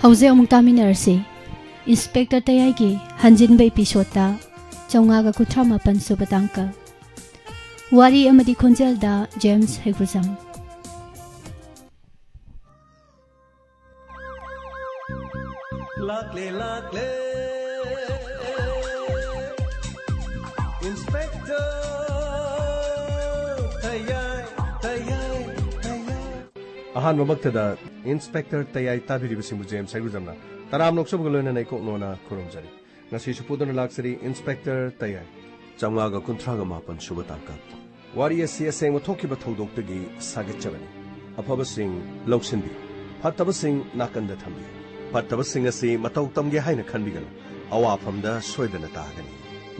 ꯍꯧꯖꯤꯛ ꯑꯃꯨꯛ ꯇꯥꯃꯤꯟꯅꯔꯁꯤ ꯏꯟꯁꯄꯦꯛꯇꯔ ꯇꯌꯥꯏꯒꯤ ꯍꯟꯖꯤꯟꯕ ꯏꯄꯤꯁꯣꯗꯇ 539 ꯁꯨꯕ ꯇꯥꯡꯀꯛ ꯋꯥꯔꯤ ꯑꯃꯗꯤ ꯈꯣꯟꯖꯦꯜꯗ James ꯍꯩꯒ꯭ꯔꯨꯖꯝ Lakle lakle Inspector Tayai Tayai Tayai Ahan mamaktada Inspector Tayai tabiribasimu James Haigruzamna Taram noksob galona nei koknona khurumjari ngasi supudona laksari Inspector Tayai Chamgaga kunthraga mapan subatangka Wari asi aseng thokkiba thodokdagi sagitchabani afaba sing loksinbi fataba sing nakanda thambi ꯐꯠꯇꯕ ꯁꯤꯡ ꯑꯁꯤ ꯃꯇꯧ ꯇꯝꯒꯦ ꯍꯥꯏꯅ ꯈꯟꯕꯤꯒꯅꯨ ꯑꯋꯥꯐꯝꯗ ꯁꯣꯏꯗꯅ ꯇꯥꯒꯅꯤ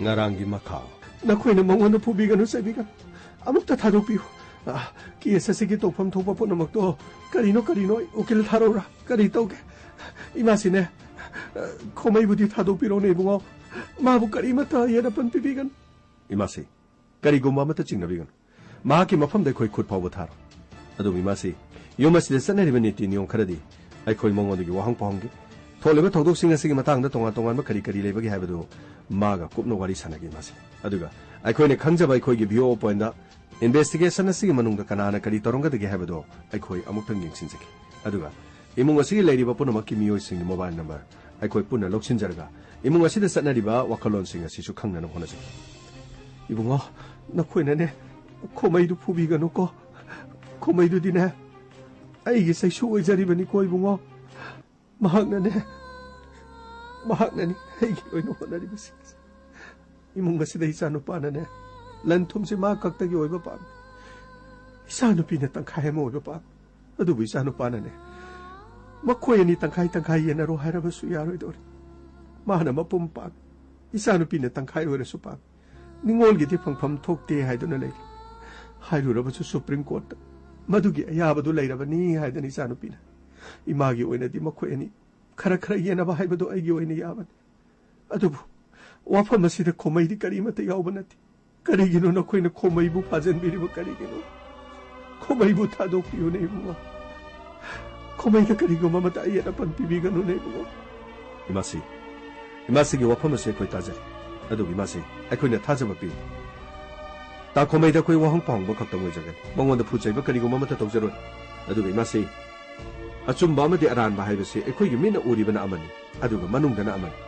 ꯉꯔꯥꯡꯒꯤ ꯃꯈꯥ ꯅꯈꯣꯏꯅ ꯃꯉꯣꯟꯗ ꯐꯨꯕꯤꯒꯅꯨ ꯆꯩꯕꯤꯒꯅꯨ ꯑꯃꯨꯛꯇ ꯊꯥꯗꯣꯛꯄꯤꯌꯨ ꯀꯦꯁ ꯑꯁꯤꯒꯤ ꯇꯧꯐꯝ ꯊꯣꯛꯄ ꯄꯨꯝꯅꯃꯛꯇꯣ ꯀꯔꯤꯅꯣ ꯎꯀꯤꯜ ꯊꯥꯔꯧꯔꯥ ꯀꯔꯤ ꯇꯧꯒꯦ ꯏꯃꯥꯁꯤꯅꯦ ꯈꯣꯃꯩꯕꯨꯗꯤ ꯊꯥꯗꯣꯛꯄꯤꯔꯣꯅꯦ ꯏꯕꯨꯡꯉꯣ ꯃꯥꯕꯨ ꯀꯔꯤꯃꯠꯇ ꯌꯦꯠꯅꯐꯝ ꯄꯤꯕꯤꯒꯅꯨ ꯏꯃꯥꯁꯤ ꯀꯔꯤꯒꯨꯝꯕ ꯑꯃꯠꯇ ꯆꯤꯡꯅꯕꯤꯒꯅꯨ ꯃꯍꯥꯛꯀꯤ ꯃꯐꯝꯗ ꯑꯩꯈꯣꯏ ꯈꯨꯠ ꯐꯥꯎꯕ ꯊꯥꯔꯣ ꯑꯗꯨꯕꯨ ꯏꯃꯥꯁꯤ ꯌꯨꯝ ꯑꯁꯤꯗ ꯆꯠꯅꯔꯤꯕ ꯅꯤꯇꯤ ꯅꯤꯌꯣꯝ ꯈꯔꯗꯤ ꯑꯩꯈꯣꯏ ꯃꯉꯣꯟꯗꯒꯤ ꯋꯥꯍꯪ ꯄꯥꯎꯍꯪꯒꯤ ꯊꯣꯛꯂꯤꯕ ꯊꯧꯗꯣꯛꯁꯤꯡ ꯑꯁꯤꯒꯤ ꯃꯇꯥꯡꯗ ꯇꯣꯉꯥꯟꯕ ꯀꯔꯤ ꯂꯩꯕꯒꯦ ꯍꯥꯏꯕꯗꯨ ꯃꯥꯒ ꯀꯨꯞꯅ ꯋꯥꯔꯤ ꯁꯥꯟꯅꯒꯦ ꯃꯥꯁꯤ ꯑꯗꯨꯒ ꯑꯩꯈꯣꯏꯅ ꯈꯪꯖꯕ ꯑꯩꯈꯣꯏꯒꯤ ꯚꯤꯑꯣ ꯄꯣꯏꯟꯠꯗ ꯏꯟꯚꯦꯁꯇꯤꯒꯦꯁꯟ ꯑꯁꯤꯒꯤ ꯃꯅꯨꯡꯗ ꯀꯅꯥꯅ ꯀꯔꯤ ꯇꯧꯔꯝꯒꯗꯒꯦ ꯍꯥꯏꯕꯗꯨ ꯑꯩꯈꯣꯏ ꯑꯃꯨꯛꯇꯪ ꯌꯦꯡꯁꯤꯟꯖꯒꯦ ꯑꯗꯨꯒ ꯏꯃꯨꯡ ꯑꯁꯤꯒꯤ ꯂꯩꯔꯤꯕ ꯄꯨꯝꯅꯃꯛꯀꯤ ꯃꯤꯑꯣꯏꯁꯤꯡꯒꯤ ꯃꯣꯕꯥꯏꯜ ꯅꯝꯕꯔ ꯑꯩꯈꯣꯏ ꯄꯨꯟꯅ ꯂꯧꯁꯤꯟꯖꯔꯒ ꯏꯃꯨꯡ ꯑꯁꯤꯗ ꯆꯠꯅꯔꯤꯕ ꯋꯥꯈꯜꯂꯣꯟꯁꯤꯡ ꯑꯁꯤꯁꯨ ꯈꯪꯅꯅꯕ ꯍꯣꯠꯅꯖꯒꯦ ꯏꯕꯨꯡꯉꯣ ꯅꯈꯣꯏꯅꯅꯦ ꯈꯣꯃꯩꯗꯨ ꯐꯨꯕꯤꯒꯅꯨꯀꯣ ꯈꯣꯃꯩꯗꯨꯗꯤꯅꯦ ꯑꯩꯒꯤ ꯆꯩꯁꯨ ꯑꯣꯏꯖꯔꯤꯕꯅꯤꯀꯣ ꯏꯕꯨꯡꯉꯣ ꯃꯍꯥꯛꯅꯅꯤ ꯑꯩꯒꯤ ꯑꯣꯏꯅ ꯍꯣꯠꯅꯔꯤꯕꯁꯤꯡꯁꯦ ꯏꯃꯨꯡ ꯑꯁꯤꯗ ꯏꯆꯥꯅꯨꯄꯥꯅꯅꯦ ꯂꯟ ꯊꯨꯝꯁꯦ ꯃꯥ ꯈꯛꯇꯒꯤ ꯑꯣꯏꯕ ꯄꯥꯝꯃꯤ ꯏꯆꯥꯅꯨꯄꯤꯅ ꯇꯪꯈꯥꯏ ꯑꯃ ꯑꯣꯏꯕ ꯄꯥꯝꯃꯤ ꯑꯗꯨꯕꯨ ꯏꯆꯥꯅꯨꯄꯥꯅꯅꯦ ꯃꯈꯣꯏ ꯑꯅꯤ ꯇꯪꯈꯥꯏ ꯌꯦꯟꯅꯔꯣ ꯍꯥꯏꯔꯕꯁꯨ ꯌꯥꯔꯣꯏꯗꯧꯔꯤ ꯃꯥꯅ ꯃꯄꯨꯝ ꯄꯥꯝꯃꯤ ꯏꯆꯥꯅꯨꯄꯤꯅ ꯇꯪꯈꯥꯏ ꯑꯣꯏꯔꯁꯨ ꯄꯥꯝꯃꯤ ꯅꯤꯡꯉꯣꯜꯒꯤꯗꯤ ꯐꯪꯐꯝ ꯊꯣꯛꯇꯦ ꯍꯥꯏꯗꯨꯅ ꯂꯩꯔꯤ ꯍꯥꯏꯔꯨꯔꯕꯁꯨ ꯁꯨꯄ꯭ꯔꯤꯝ ꯀꯣꯔꯠꯇ ꯃꯗꯨꯒꯤ ꯑꯌꯥꯕꯗꯨ ꯂꯩꯔꯕꯅꯤ ꯍꯥꯏꯗꯅ ꯏꯆꯥꯅꯨꯄꯤꯅ ꯏꯃꯥꯒꯤ ꯑꯣꯏꯅꯗꯤ ꯃꯈꯣꯏ ꯑꯅꯤ ꯈꯔ ꯌꯦꯟꯅꯕ ꯍꯥꯏꯕꯗꯨ ꯑꯩꯒꯤ ꯑꯣꯏꯅ ꯌꯥꯕꯅꯤ ꯑꯗꯨꯕꯨ ꯋꯥꯐꯝ ꯑꯁꯤꯗ ꯈꯣꯃꯩꯗꯤ ꯀꯔꯤꯃꯠꯇ ꯌꯥꯎꯕ ꯅꯠꯇꯦ ꯀꯔꯤꯒꯤꯅꯣ ꯅꯈꯣꯏꯅ ꯈꯣꯃꯩꯕꯨ ꯐꯥꯖꯟꯕꯤꯔꯤꯕ ꯀꯔꯤꯒꯤꯅꯣ ꯈꯣꯃꯩꯕꯨ ꯊꯥꯗꯣꯛꯄꯤꯌꯨꯅꯦ ꯏꯕꯨꯡꯉꯣ ꯈꯣꯃꯩꯗ ꯀꯔꯤꯒꯨꯝꯕ ꯑꯃꯠꯇ ꯑꯌꯦꯠ ꯑꯄꯟ ꯄꯤꯕꯤꯒꯅꯨꯅꯦ ꯏꯕꯨꯡꯉꯣ ꯏꯃꯥꯁꯤꯒꯤ ꯋꯥꯐꯝ ꯑꯁꯤ ꯑꯩꯈꯣꯏ ꯇꯥꯖꯔꯤ ꯑꯗꯨꯕꯨ ꯏꯃꯥꯁꯤ ꯑꯩꯈꯣꯏꯅ ꯊꯥꯖꯕ ꯄꯤ ꯇꯥ ꯈꯣꯃꯩꯗ ꯑꯩꯈꯣꯏ ꯋꯥꯍꯪ ꯄꯥꯎꯍꯪꯕ ꯈꯛꯇꯪ ꯑꯣꯏꯖꯒꯅꯤ ꯃꯉꯣꯟꯗ ꯐꯨꯆꯩꯕ ꯀꯔꯤꯒꯨꯝꯕ ꯑꯃꯠꯇ ꯇꯧꯖꯔꯣꯏ ꯑꯗꯨꯒ ꯏꯃꯥꯁꯤ ꯑꯆꯨꯝꯕ ꯑꯃꯗꯤ ꯑꯔꯥꯟꯕ ꯍꯥꯏꯕꯁꯤ ꯑꯩꯈꯣꯏꯒꯤ ꯃꯤꯠꯅ ꯎꯔꯤꯕꯅ ꯑꯃꯅꯤ ꯑꯗꯨꯒ ꯃꯅꯨꯡꯗꯅ ꯑꯃꯅꯤ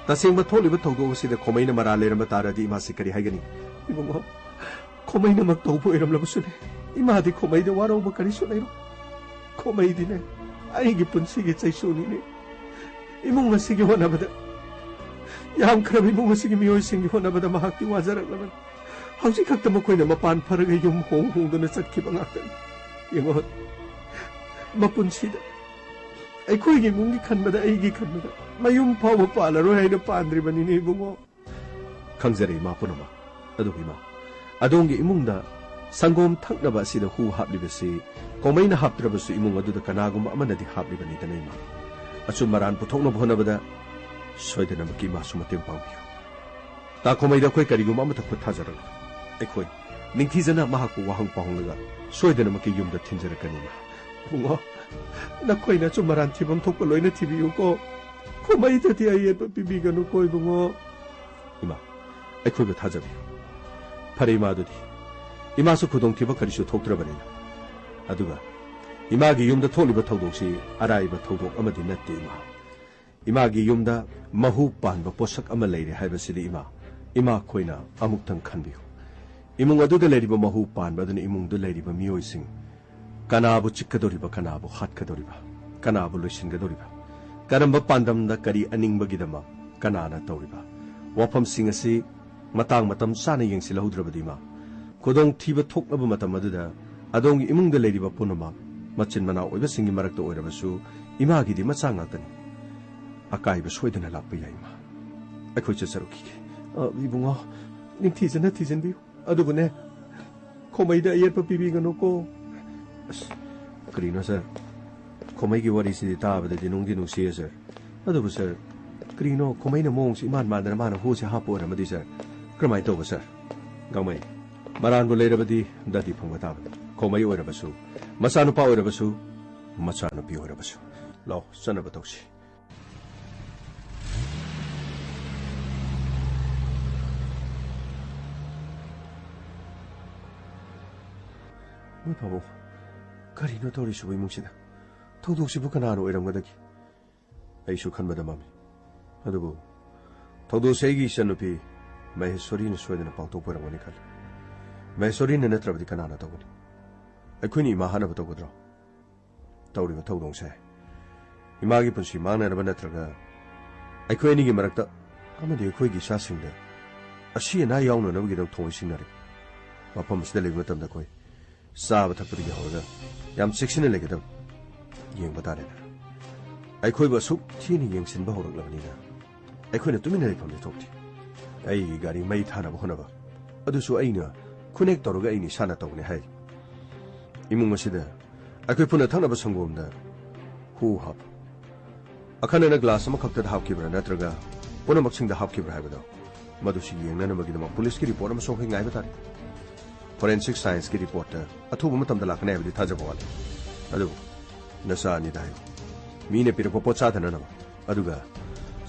ꯇꯁꯦꯡꯕ ꯊꯣꯛꯂꯤꯕ ꯊꯧꯗꯣꯛ ꯑꯁꯤꯗ ꯈꯣꯃꯩꯅ ꯃꯔꯥꯜ ꯂꯩꯔꯝꯕ ꯇꯥꯔꯗꯤ ꯏꯃꯥꯁꯤ ꯀꯔꯤ ꯍꯥꯏꯒꯅꯤ ꯏꯕꯨꯡꯉꯣ ꯈꯣꯃꯩꯅꯃꯛ ꯇꯧꯕ ꯑꯣꯏꯔꯝꯂꯕꯁꯨꯅꯦ ꯏꯃꯥꯗꯤ ꯈꯣꯃꯩꯗ ꯋꯥꯔꯧꯕ ꯀꯔꯤꯁꯨ ꯂꯩꯔꯣꯏ ꯈꯣꯃꯩꯗꯤꯅꯦ ꯑꯩꯒꯤ ꯄꯨꯟꯁꯤꯒꯤ ꯆꯩꯁꯨꯅꯤꯅꯦ ꯏꯃꯨꯡ ꯑꯁꯤꯒꯤ ꯍꯣꯠꯅꯕꯗ ꯌꯥꯝꯈ꯭ꯔꯕ ꯏꯃꯨꯡ ꯑꯁꯤꯒꯤ ꯃꯤꯑꯣꯏꯁꯤꯡꯒꯤ ꯍꯣꯠꯅꯕꯗ ꯃꯍꯥꯛꯇꯤ ꯋꯥꯖꯔꯛꯂꯕꯅꯤ ꯍꯧꯖꯤꯛ ꯈꯛꯇ ꯃꯈꯣꯏꯅ ꯃꯄꯥꯟ ꯐꯔꯒ ꯌꯨꯝ ꯍꯣꯡꯗꯨꯅ ꯆꯠꯈꯤꯕ ꯉꯥꯛꯇꯅꯤ ꯌꯦꯡꯉꯣ ꯃꯄꯨꯟꯁꯤꯗ ꯑꯩꯈꯣꯏꯒꯤ ꯏꯃꯨꯡꯒꯤ ꯈꯟꯕꯗ ꯑꯩꯒꯤ ꯈꯟꯕꯗ ꯃꯌꯨꯝ ꯐꯥꯎꯕ ꯄꯥꯜꯂꯔꯣꯏ ꯍꯥꯏꯅ ꯄꯥꯟꯗ꯭ꯔꯤꯕꯅꯤꯅꯦ ꯏꯕꯨꯡꯉꯣ ꯈꯪꯖꯔꯦ ꯏꯃꯥ ꯄꯨꯝꯅꯃꯛ ꯑꯗꯨꯕꯨ ꯏꯃꯥ ꯑꯗꯣꯝꯒꯤ ꯏꯃꯨꯡꯗ ꯁꯪꯒꯣꯝ ꯊꯛꯅꯕ ꯑꯁꯤꯗ ꯍꯨ ꯍꯥꯞꯂꯤꯕꯁꯤ ꯈꯣꯃꯩꯅ ꯍꯥꯞꯇ꯭ꯔꯕꯁꯨ ꯏꯃꯨꯡ ꯑꯗꯨꯗ ꯀꯅꯥꯒꯨꯝꯕ ꯑꯃꯅꯗꯤ ꯍꯥꯞꯂꯤꯕꯅꯤꯗꯅ ꯏꯃꯥ ꯑꯆꯨꯝ ꯑꯔꯥꯟ ꯄꯨꯊꯣꯛꯅꯕ ꯍꯣꯠꯅꯕꯗ ꯁꯣꯏꯗꯅꯃꯛꯀꯤ ꯏꯃꯥꯁꯨ ꯃꯇꯦꯡ ꯄꯥꯡꯕꯤꯌꯨ ꯇꯥ ꯈꯣꯃꯩꯗ ꯑꯩꯈꯣꯏ ꯀꯔꯤꯒꯨꯝꯕ ꯑꯃꯠꯇ ꯈꯨꯠ ꯊꯥꯖꯔꯛꯂꯣꯏ ꯑꯩꯈꯣꯏ ꯅꯤꯡꯊꯤꯖꯅ ꯃꯍꯥꯛꯄꯨ ꯋꯥꯍꯪ ꯄꯥꯎꯍꯪꯂꯒ ꯁꯣꯏꯗꯅꯃꯛꯀꯤ ꯌꯨꯝꯗ ꯊꯤꯟꯖꯔꯛꯀꯅꯤ ꯏꯃꯥ ꯏꯕꯨꯡꯉꯣ ꯅꯈꯣꯏꯅ ꯑꯆꯨꯝ ꯑꯔꯥꯟ ꯊꯤꯐꯝ ꯊꯣꯛꯄ ꯂꯣꯏꯅ ꯊꯤꯕꯤꯌꯨꯀꯣ ꯈꯣꯃꯩꯗꯗꯤ ꯑꯌꯦꯠꯄ ꯄꯤꯕꯤꯒꯅꯨꯀꯣ ꯏꯕꯨꯡꯉꯣ ꯏꯃꯥ ꯑꯩꯈꯣꯏꯕꯨ ꯊꯥꯖꯕꯤꯌꯨ ꯐꯔꯦ ꯏꯃꯥ ꯑꯗꯨꯗꯤ ꯏꯃꯥꯁꯨ ꯈꯨꯗꯣꯡꯊꯤꯕ ꯀꯔꯤꯁꯨ ꯊꯣꯛꯇ꯭ꯔꯕꯅꯤꯅ ꯑꯗꯨꯒ ꯏꯃꯥꯒꯤ ꯌꯨꯝꯗ ꯊꯣꯛꯂꯤꯕ ꯊꯧꯗꯣꯛꯁꯤ ꯑꯔꯥꯏꯕ ꯊꯧꯗꯣꯛ ꯑꯃꯗꯤ ꯅꯠꯇꯦ ꯏꯃꯥꯒꯤ ꯌꯨꯝꯗ ꯃꯍꯨ ꯄꯥꯟꯕ ꯄꯣꯠꯁꯛ ꯑꯃ ꯂꯩꯔꯦ ꯍꯥꯏꯕꯁꯤꯗꯤ ꯏꯃꯥ ꯈꯣꯏꯅ ꯑꯃꯨꯛꯇꯪ ꯈꯟꯕꯤꯌꯨ ꯏꯃꯨꯡ ꯑꯗꯨꯗ ꯂꯩꯔꯤꯕ ꯃꯍꯨ ꯄꯥꯟꯕ ꯑꯗꯨꯅ ꯏꯃꯨꯡꯗ ꯂꯩꯔꯤꯕ ꯃꯤꯑꯣꯏꯁꯤꯡ ꯀꯅꯥꯕꯨ ꯆꯤꯛꯀꯗꯧꯔꯤꯕ ꯀꯅꯥꯕꯨ ꯍꯥꯠꯀꯗꯧꯔꯤꯕ ꯀꯅꯥꯕు ꯂꯣꯏꯁꯤꯟꯒꯗꯧꯔꯤꯕ ꯀꯔꯝꯕ ꯄꯥꯟꯗꯝꯗ ꯀꯔꯤ ꯑꯅꯤꯡꯕꯒꯤꯗꯃꯛ ꯀꯅꯥꯅ ꯇꯧꯔꯤꯕ ꯋꯥꯐꯝꯁꯤꯡ ꯑꯁꯤ ꯃꯇꯝ ꯆꯥꯅ ꯌꯦꯡꯁꯤꯜꯍꯧꯗ꯭ꯔꯕꯗꯤ ꯈꯨꯗꯣꯡꯊꯤꯕ ꯊꯣꯛꯂꯕ ꯃꯇꯝ ꯑꯗꯨꯗ ꯑꯗꯣꯝꯒꯤ ꯏꯃꯨꯡꯗ ꯂꯩꯔꯤꯕ ꯄꯨꯝꯅꯃꯛ ꯃꯆꯤꯟ ꯃꯅꯥꯎ ꯑꯣꯏꯕꯁꯤꯡꯒꯤ ꯃꯔꯛꯇ ꯑꯣꯏꯔꯕꯁꯨ ꯏꯃꯥꯒꯤꯗꯤ ꯃꯆꯥ ꯉꯥꯛꯇꯅꯤ ꯑꯀꯥꯏꯕ ꯁꯣꯏꯗꯅ ꯂꯥꯛꯄ ꯌꯥꯏ ꯏꯃꯥ ꯑꯩꯈꯣꯏ ꯆꯠꯆꯔꯛꯈꯤꯒꯦ ꯏꯕꯨꯡꯉꯣ ꯅꯤꯡꯊꯤꯖꯅ ꯊꯤꯖꯤꯟꯕꯤꯌꯨ ꯑꯗꯨꯕꯨꯅꯦ ꯈꯣꯃꯩꯗ ꯑꯌꯦꯠꯄ ꯄꯤꯕꯤꯒꯅꯨꯀꯣ ꯑꯁ ꯀꯔꯤꯅꯣ ꯁꯔ ꯈꯣꯃꯩꯒꯤ ꯋꯥꯔꯤꯁꯤꯗꯤ ꯇꯥꯕꯗꯗꯤ ꯅꯨꯡꯁꯤꯌꯦ ꯁꯔ ꯑꯗꯨꯕꯨ ꯁꯔ ꯀꯔꯤꯅꯣ ꯈꯣꯃꯩꯅ ꯃꯑꯣꯡꯁꯤ ꯏꯃꯥꯟ ꯃꯥꯟꯗꯅ ꯃꯥꯅ ꯍꯨꯁꯦ ꯍꯥꯞꯄ ꯑꯣꯏꯔꯝꯃꯗꯤ ꯁꯔ ꯀꯔꯝꯍꯥꯏꯅ ꯇꯧꯕ ꯁꯔ ꯒꯥꯡꯃꯩ ꯃꯔꯥꯟꯕꯨ ꯂꯩꯔꯕꯗꯤ ꯗꯗꯤ ꯐꯪꯕ ꯇꯥꯕꯅꯤ ꯈꯣꯃꯩ ꯑꯣꯏꯔꯕꯁꯨ ꯃꯆꯥꯅꯨꯄꯥ ꯑꯣꯏꯔꯕꯁꯨ ꯃꯆꯥꯅꯨꯄꯤ ꯑꯣꯏꯔꯕꯁꯨ ꯂꯥꯎ ꯆꯠꯅꯕ ꯇꯧꯁꯤ ꯃꯣꯏ ꯄꯥꯕꯨꯡ ꯀꯔꯤꯅꯣ ꯇꯧꯔꯤꯁꯤꯕꯨ ꯏꯃꯨꯡꯁꯤꯗ ꯊꯧꯗꯣꯛꯁꯤꯕꯨ ꯀꯅꯥꯅ ꯑꯣꯏꯔꯝꯒꯗꯒꯦ ꯑꯩꯁꯨ ꯈꯟꯕꯗ ꯃꯝꯃꯤ ꯑꯗꯨꯕꯨ ꯊꯧꯗꯣꯛꯁꯦ ꯑꯩꯒꯤ ꯏꯆꯟꯅꯨꯄꯤ ꯃꯍꯦꯁꯣꯔꯤꯅ ꯁꯣꯏꯗꯅ ꯄꯥꯡꯊꯣꯛꯄ ꯑꯣꯏꯔꯝꯒꯅꯤ ꯈꯜꯂꯤ ꯃꯍꯦꯁꯣꯔꯤꯅ ꯅꯠꯇ꯭ꯔꯕꯗꯤ ꯀꯅꯥꯅ ꯇꯧꯒꯅꯤ ꯑꯩꯈꯣꯏꯅ ꯏꯃꯥ ꯍꯥꯟꯅꯕ ꯇꯧꯒꯗ꯭ꯔꯣ ꯇꯧꯔꯤꯕ ꯊꯧꯗꯣꯛꯁꯦ ꯏꯃꯥꯒꯤ ꯄꯨꯟꯁꯤ ꯃꯥꯡꯅꯅꯕ ꯅꯠꯇ꯭ꯔꯒ ꯑꯩꯈꯣꯏ ꯑꯅꯤꯒꯤ ꯃꯔꯛꯇ ꯑꯃꯗꯤ ꯑꯩꯈꯣꯏꯒꯤ ꯏꯆꯥꯁꯤꯡꯗ ꯑꯁꯤ ꯑꯅꯥ ꯌꯥꯎꯅꯅꯕꯒꯤꯗꯃꯛ ꯊꯣꯡ ꯁꯤꯟꯅꯔꯤ ꯃꯐꯝ ꯑꯁꯤꯗ ꯂꯩꯕ ꯃꯇꯝꯗ ꯑꯩꯈꯣꯏ ꯆꯥꯕ ꯊꯛꯄꯗꯒꯤ ꯍꯧꯔꯒ ꯌꯥꯝ ꯆꯦꯛꯁꯤꯟꯅ ꯂꯩꯒꯗꯕ ꯌꯦꯡꯕ ꯇꯥꯔꯦꯅ ꯑꯩꯈꯣꯏꯕꯨ ꯑꯁꯨꯛ ꯊꯤꯅ ꯌꯦꯡꯁꯤꯟꯕ ꯍꯧꯔꯛꯂꯕꯅꯤꯅ ꯑꯩꯈꯣꯏꯅ ꯇꯨꯃꯤꯟꯅ ꯂꯩꯐꯝꯗꯤ ꯊꯣꯛꯇꯦ ꯑꯩꯒꯤ ꯒꯥꯔꯤ ꯃꯩ ꯊꯥꯅꯕ ꯍꯣꯠꯅꯕ ꯑꯗꯨꯁꯨ ꯑꯩꯅ ꯈꯨꯅꯦꯛ ꯇꯧꯔꯒ ꯑꯩꯅ ꯏꯁꯥꯅ ꯇꯧꯒꯅꯤ ꯍꯥꯏꯔꯤ ꯏꯃꯨꯡ ꯑꯁꯤꯗ ꯑꯩꯈꯣꯏ ꯄꯨꯟꯅ ꯊꯛꯅꯕ ꯁꯪꯒꯣꯝꯗ ꯍꯨ ꯍꯥꯞ ꯑꯈꯟꯅꯅ ꯒ꯭ꯂꯥꯁ ꯑꯃꯈꯛꯇꯗ ꯍꯥꯞꯈꯤꯕ꯭ꯔꯥ ꯅꯠꯇ꯭ꯔꯒ ꯄꯨꯝꯅꯃꯛꯁꯤꯡꯗ ꯍꯥꯞꯈꯤꯕ꯭ꯔꯥ ꯍꯥꯏꯕꯗꯣ ꯃꯗꯨꯁꯤ ꯌꯦꯡꯅꯅꯕꯒꯤꯗꯃꯛ ꯄꯨꯂꯤꯁꯀꯤ ꯔꯤꯄꯣꯔꯠ ꯑꯃꯁꯨ ꯑꯩꯈꯣꯏ ꯉꯥꯏꯕ ꯇꯥꯔꯦ ꯐꯣꯔꯦꯟꯁꯤꯛ ꯁꯥꯏꯟꯁꯀꯤ ꯔꯤꯄꯣꯔꯠꯇ ꯑꯊꯨꯕ ꯃꯇꯝꯗ ꯂꯥꯛꯀꯅꯤ ꯍꯥꯏꯕꯗꯤ ꯊꯥꯖꯕ ꯋꯥꯠꯂꯤ ꯑꯗꯨꯕꯨ ꯅꯆꯥ ꯑꯅꯤꯗ ꯍꯥꯏꯌꯨ ꯃꯤꯅ ꯄꯤꯔꯛꯄ ꯄꯣꯠ ꯆꯥꯗꯅꯅꯕ ꯑꯗꯨꯒ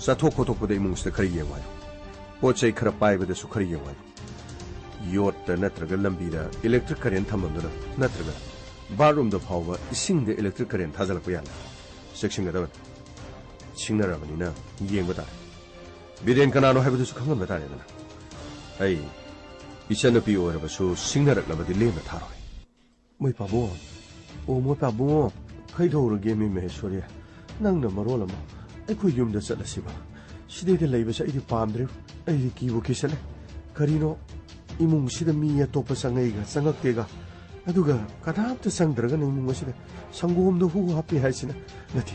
ꯆꯠꯊꯣꯛ ꯈꯣꯠꯇꯣꯛꯄꯗ ꯏꯃꯨꯡꯁꯤꯗ ꯈꯔ ꯌꯦꯡꯉꯨ ꯍꯥꯏꯌꯨ ꯄꯣꯠ ꯆꯩ ꯈꯔ ꯄꯥꯏꯕꯗꯁꯨ ꯈꯔ ꯌꯦꯡꯉꯨ ꯍꯥꯏꯌꯨ ꯌꯣꯠꯇ ꯅꯠꯇ꯭ꯔꯒ ꯂꯝꯕꯤꯗ ꯏꯂꯦꯛꯇ꯭ꯔꯤꯛ ꯀꯔꯦꯟ ꯊꯝꯃꯝꯗꯨꯅ ꯅꯠꯇ꯭ꯔꯒ ꯕꯥꯠꯔꯨꯝꯗ ꯐꯥꯎꯕ ꯏꯁꯤꯡꯗ ꯏꯂꯦꯛꯇ꯭ꯔꯤꯛ ꯀꯔꯦꯟ ꯊꯥꯖꯤꯜꯂꯛꯄ ꯌꯥꯅ ꯆꯦꯛꯁꯤꯟꯒꯗꯕꯅꯤ ꯁꯤꯡꯅꯔꯕꯅꯤꯅ ꯌꯦꯡꯕ ꯇꯥꯔꯦ ꯕꯤꯔꯦꯟ ꯀꯅꯥꯅꯣ ꯍꯥꯏꯕꯗꯨꯁꯨ ꯈꯪꯍꯟꯕ ꯇꯥꯔꯦꯗꯅ ꯑꯩ ꯏꯆꯟꯅꯨꯄꯤ ꯑꯣꯏꯔꯕꯁꯨ ꯁꯤꯡꯅꯔꯛꯂꯕꯗꯤ ꯂꯦꯝꯅ ꯊꯥꯔꯣꯏ ꯃꯣꯏ ꯄꯥꯕꯨꯡ ꯑꯣ ꯃꯣꯏ ꯄꯥꯕꯨꯡ ꯀꯩꯗꯧꯔꯒꯦ ꯃꯤ ꯃꯍꯦꯁꯣꯔꯤ ꯅꯪꯅ ꯃꯔꯣꯜ ꯑꯃ ꯑꯩꯈꯣꯏ ꯌꯨꯝꯗ ꯆꯠꯂꯁꯤꯕ ꯁꯤꯗꯩꯗ ꯂꯩꯕꯁꯦ ꯑꯩꯗꯤ ꯄꯥꯝꯗ꯭ꯔꯦ ꯑꯩꯗꯤ ꯀꯤꯕꯨ ꯀꯤꯁꯜꯂꯦ ꯀꯔꯤꯅꯣ ꯏꯃꯨꯡꯁꯤꯗ ꯃꯤ ꯑꯇꯣꯞꯄ ꯆꯪꯉꯛꯏꯒ ꯆꯪꯉꯛꯇꯦꯒ ꯑꯗꯨꯒ ꯀꯅꯥꯝꯇ ꯆꯪꯗ꯭ꯔꯒꯅ ꯏꯃꯨꯡ ꯑꯁꯤꯗ ꯁꯪꯒꯣꯝꯗ ꯍꯨ ꯍꯥꯞꯄꯤ ꯍꯥꯏꯁꯤꯅ ꯅꯠꯇꯦ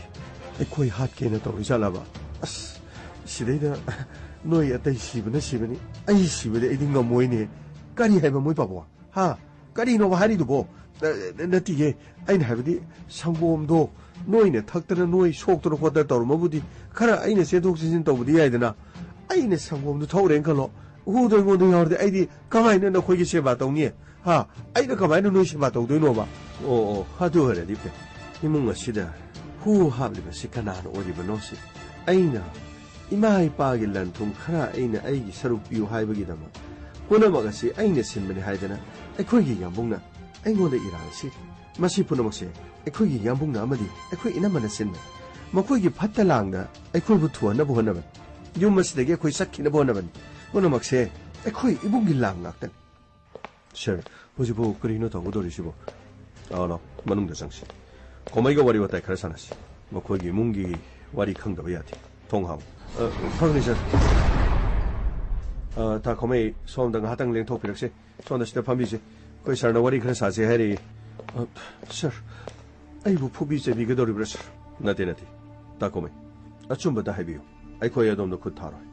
ꯑꯩꯈꯣꯏ ꯍꯥꯠꯀꯦꯅ ꯇꯧꯔꯤꯖꯥꯠꯂꯕ ꯑꯁ ꯁꯤꯗꯩꯗ ꯅꯣꯏ ꯑꯇꯩ ꯁꯤꯕꯅ ꯁꯤꯕꯅꯤ ꯑꯩ ꯁꯤꯕꯗꯤ ꯑꯩꯗꯤ ꯉꯝꯃꯣꯏꯅꯦ ꯀꯔꯤ ꯍꯥꯏꯕ ꯃꯣꯏ ꯄꯥꯕꯨꯡ ꯍꯥ ꯀꯔꯤꯅꯣꯕ ꯍꯥꯏꯔꯤꯗꯨꯕꯣ ꯅꯠꯇꯤꯌꯦ ꯑꯩꯅ ꯍꯥꯏꯕꯗꯤ ꯁꯪꯒꯣꯝꯗꯣ ꯅꯣꯏꯅ ꯊꯛꯇꯅ ꯅꯣꯏ ꯁꯣꯛꯇꯅ ꯈꯣꯠꯇꯅ ꯇꯧꯔꯝꯃꯕꯨꯗꯤ ꯈꯔ ꯑꯩꯅ ꯆꯦꯟꯊꯣꯛ ꯆꯦꯟꯁꯤꯟ ꯇꯧꯕꯗꯤ ꯌꯥꯏꯗꯅ ꯑꯩꯅ ꯁꯪꯒꯣꯝꯗꯣ ꯊꯧꯔꯦꯅ ꯈꯜꯂꯣ ꯍꯨꯗꯣ ꯑꯩꯉꯣꯟꯗ ꯌꯥꯎꯔꯗꯤ ꯑꯩꯗꯤ ꯀꯃꯥꯏꯅ ꯅꯈꯣꯏꯒꯤ ꯁꯦꯕꯥ ꯇꯧꯅꯤ ꯍꯥ ꯑꯩꯅ ꯀꯃꯥꯏꯅ ꯅꯣꯏ ꯁꯦꯕꯥ ꯇꯧꯗꯣꯏꯅꯣꯕ ꯑꯣ ꯑꯗꯨ ꯑꯣꯏꯔꯗꯤ ꯐꯩ ꯏꯃꯨꯡ ꯑꯁꯤꯗ ꯍꯨ ꯍꯥꯞꯂꯤꯕꯁꯤ ꯀꯅꯥꯅ ꯑꯣꯏꯔꯤꯕꯅꯣ ꯁꯤ ꯑꯩꯅ ꯏꯃꯥ ꯏꯄꯥꯒꯤ ꯂꯟ ꯊꯨꯝ ꯈꯔ ꯑꯩꯅ ꯑꯩꯒꯤ ꯁꯔꯨꯛ ꯄꯤꯌꯨ ꯍꯥꯏꯕꯒꯤꯗꯃꯛ ꯄꯨꯝꯅꯃꯛ ꯑꯁꯤ ꯑꯩꯅ ꯁꯤꯟꯕꯅꯤ ꯍꯥꯏꯗꯅ ꯑꯩꯈꯣꯏꯒꯤ ꯌꯥꯝꯕꯨꯡꯅ ꯑꯩꯉꯣꯟꯗ ꯏꯔꯥꯜꯂꯁꯤ ꯃꯁꯤ ꯄꯨꯝꯅꯃꯛꯁꯦ ꯑꯩꯈꯣꯏꯒꯤ ꯌꯥꯝꯕꯨꯡꯅ ꯑꯃꯗꯤ ꯑꯩꯈꯣꯏ ꯏꯅꯝꯃꯅ ꯁꯤꯟꯕꯅꯤ ꯃꯈꯣꯏꯒꯤ ꯐꯠꯇ ꯂꯥꯡꯗ ꯑꯩꯈꯣꯏꯕꯨ ꯊꯨꯍꯟꯅꯕ ꯍꯣꯠꯅꯕꯅꯤ ꯌꯨꯝ ꯑꯁꯤꯗꯒꯤ ꯑꯩꯈꯣꯏ ꯆꯠꯈꯤꯅꯕ ꯍꯣꯠꯅꯕꯅꯤ ꯄꯨꯝꯅꯃꯛꯁꯦ ꯑꯩꯈꯣꯏ ꯏꯃꯨꯡꯒꯤ ꯂꯥꯡ ꯉꯥꯛꯇꯅꯤ ꯁꯥꯔ ꯍꯧꯖꯤꯛꯐꯥꯎ ꯀꯔꯤꯅꯣ ꯇꯧꯒꯗꯧꯔꯤꯁꯤꯕꯣ ꯂꯥꯛꯑꯣ ꯃꯅꯨꯡꯗ ꯆꯪꯁꯤ ꯀꯣꯃꯩꯒ ꯋꯥꯔꯤ ꯋꯥꯇꯥꯏ ꯈꯔ ꯁꯥꯟꯅꯁꯤ ꯃꯈꯣꯏꯒꯤ ꯏꯃꯨꯡꯒꯤ ꯋꯥꯔꯤ ꯈꯪꯗꯕ ꯌꯥꯗꯦ ꯊꯣꯡ ꯍꯥꯡꯉꯨ ꯐꯒꯅꯤ ꯁꯥꯔ ꯇꯥ ꯈꯣꯃꯩ ꯁꯣꯝꯗ ꯉꯥꯏꯍꯥꯛꯇꯪ ꯂꯦꯡꯊꯣꯛꯄꯤꯔꯛꯁꯤ ꯁꯣꯝꯗ ꯁꯤꯗ ꯐꯝꯕꯤꯁꯤ ꯑꯩꯈꯣꯏ ꯁꯥꯔꯅ ꯋꯥꯔꯤ ꯈꯔ ꯁꯥꯁꯤ ꯍꯥꯏꯔꯤ ꯁꯥꯔ ꯑꯩꯕꯨ ꯐꯨꯕꯤ ꯆꯩꯕꯤꯒꯗꯧꯔꯤꯕ꯭ꯔꯥ ꯁꯥꯔ ꯅꯠꯇꯦ ꯇꯥ ꯈꯣꯃꯩ ꯑꯆꯨꯝꯕꯗ ꯍꯥꯏꯕꯤꯌꯨ ꯑꯩꯈꯣꯏ ꯑꯗꯣꯝꯗ ꯈꯨꯠ ꯊꯥꯔꯣꯏ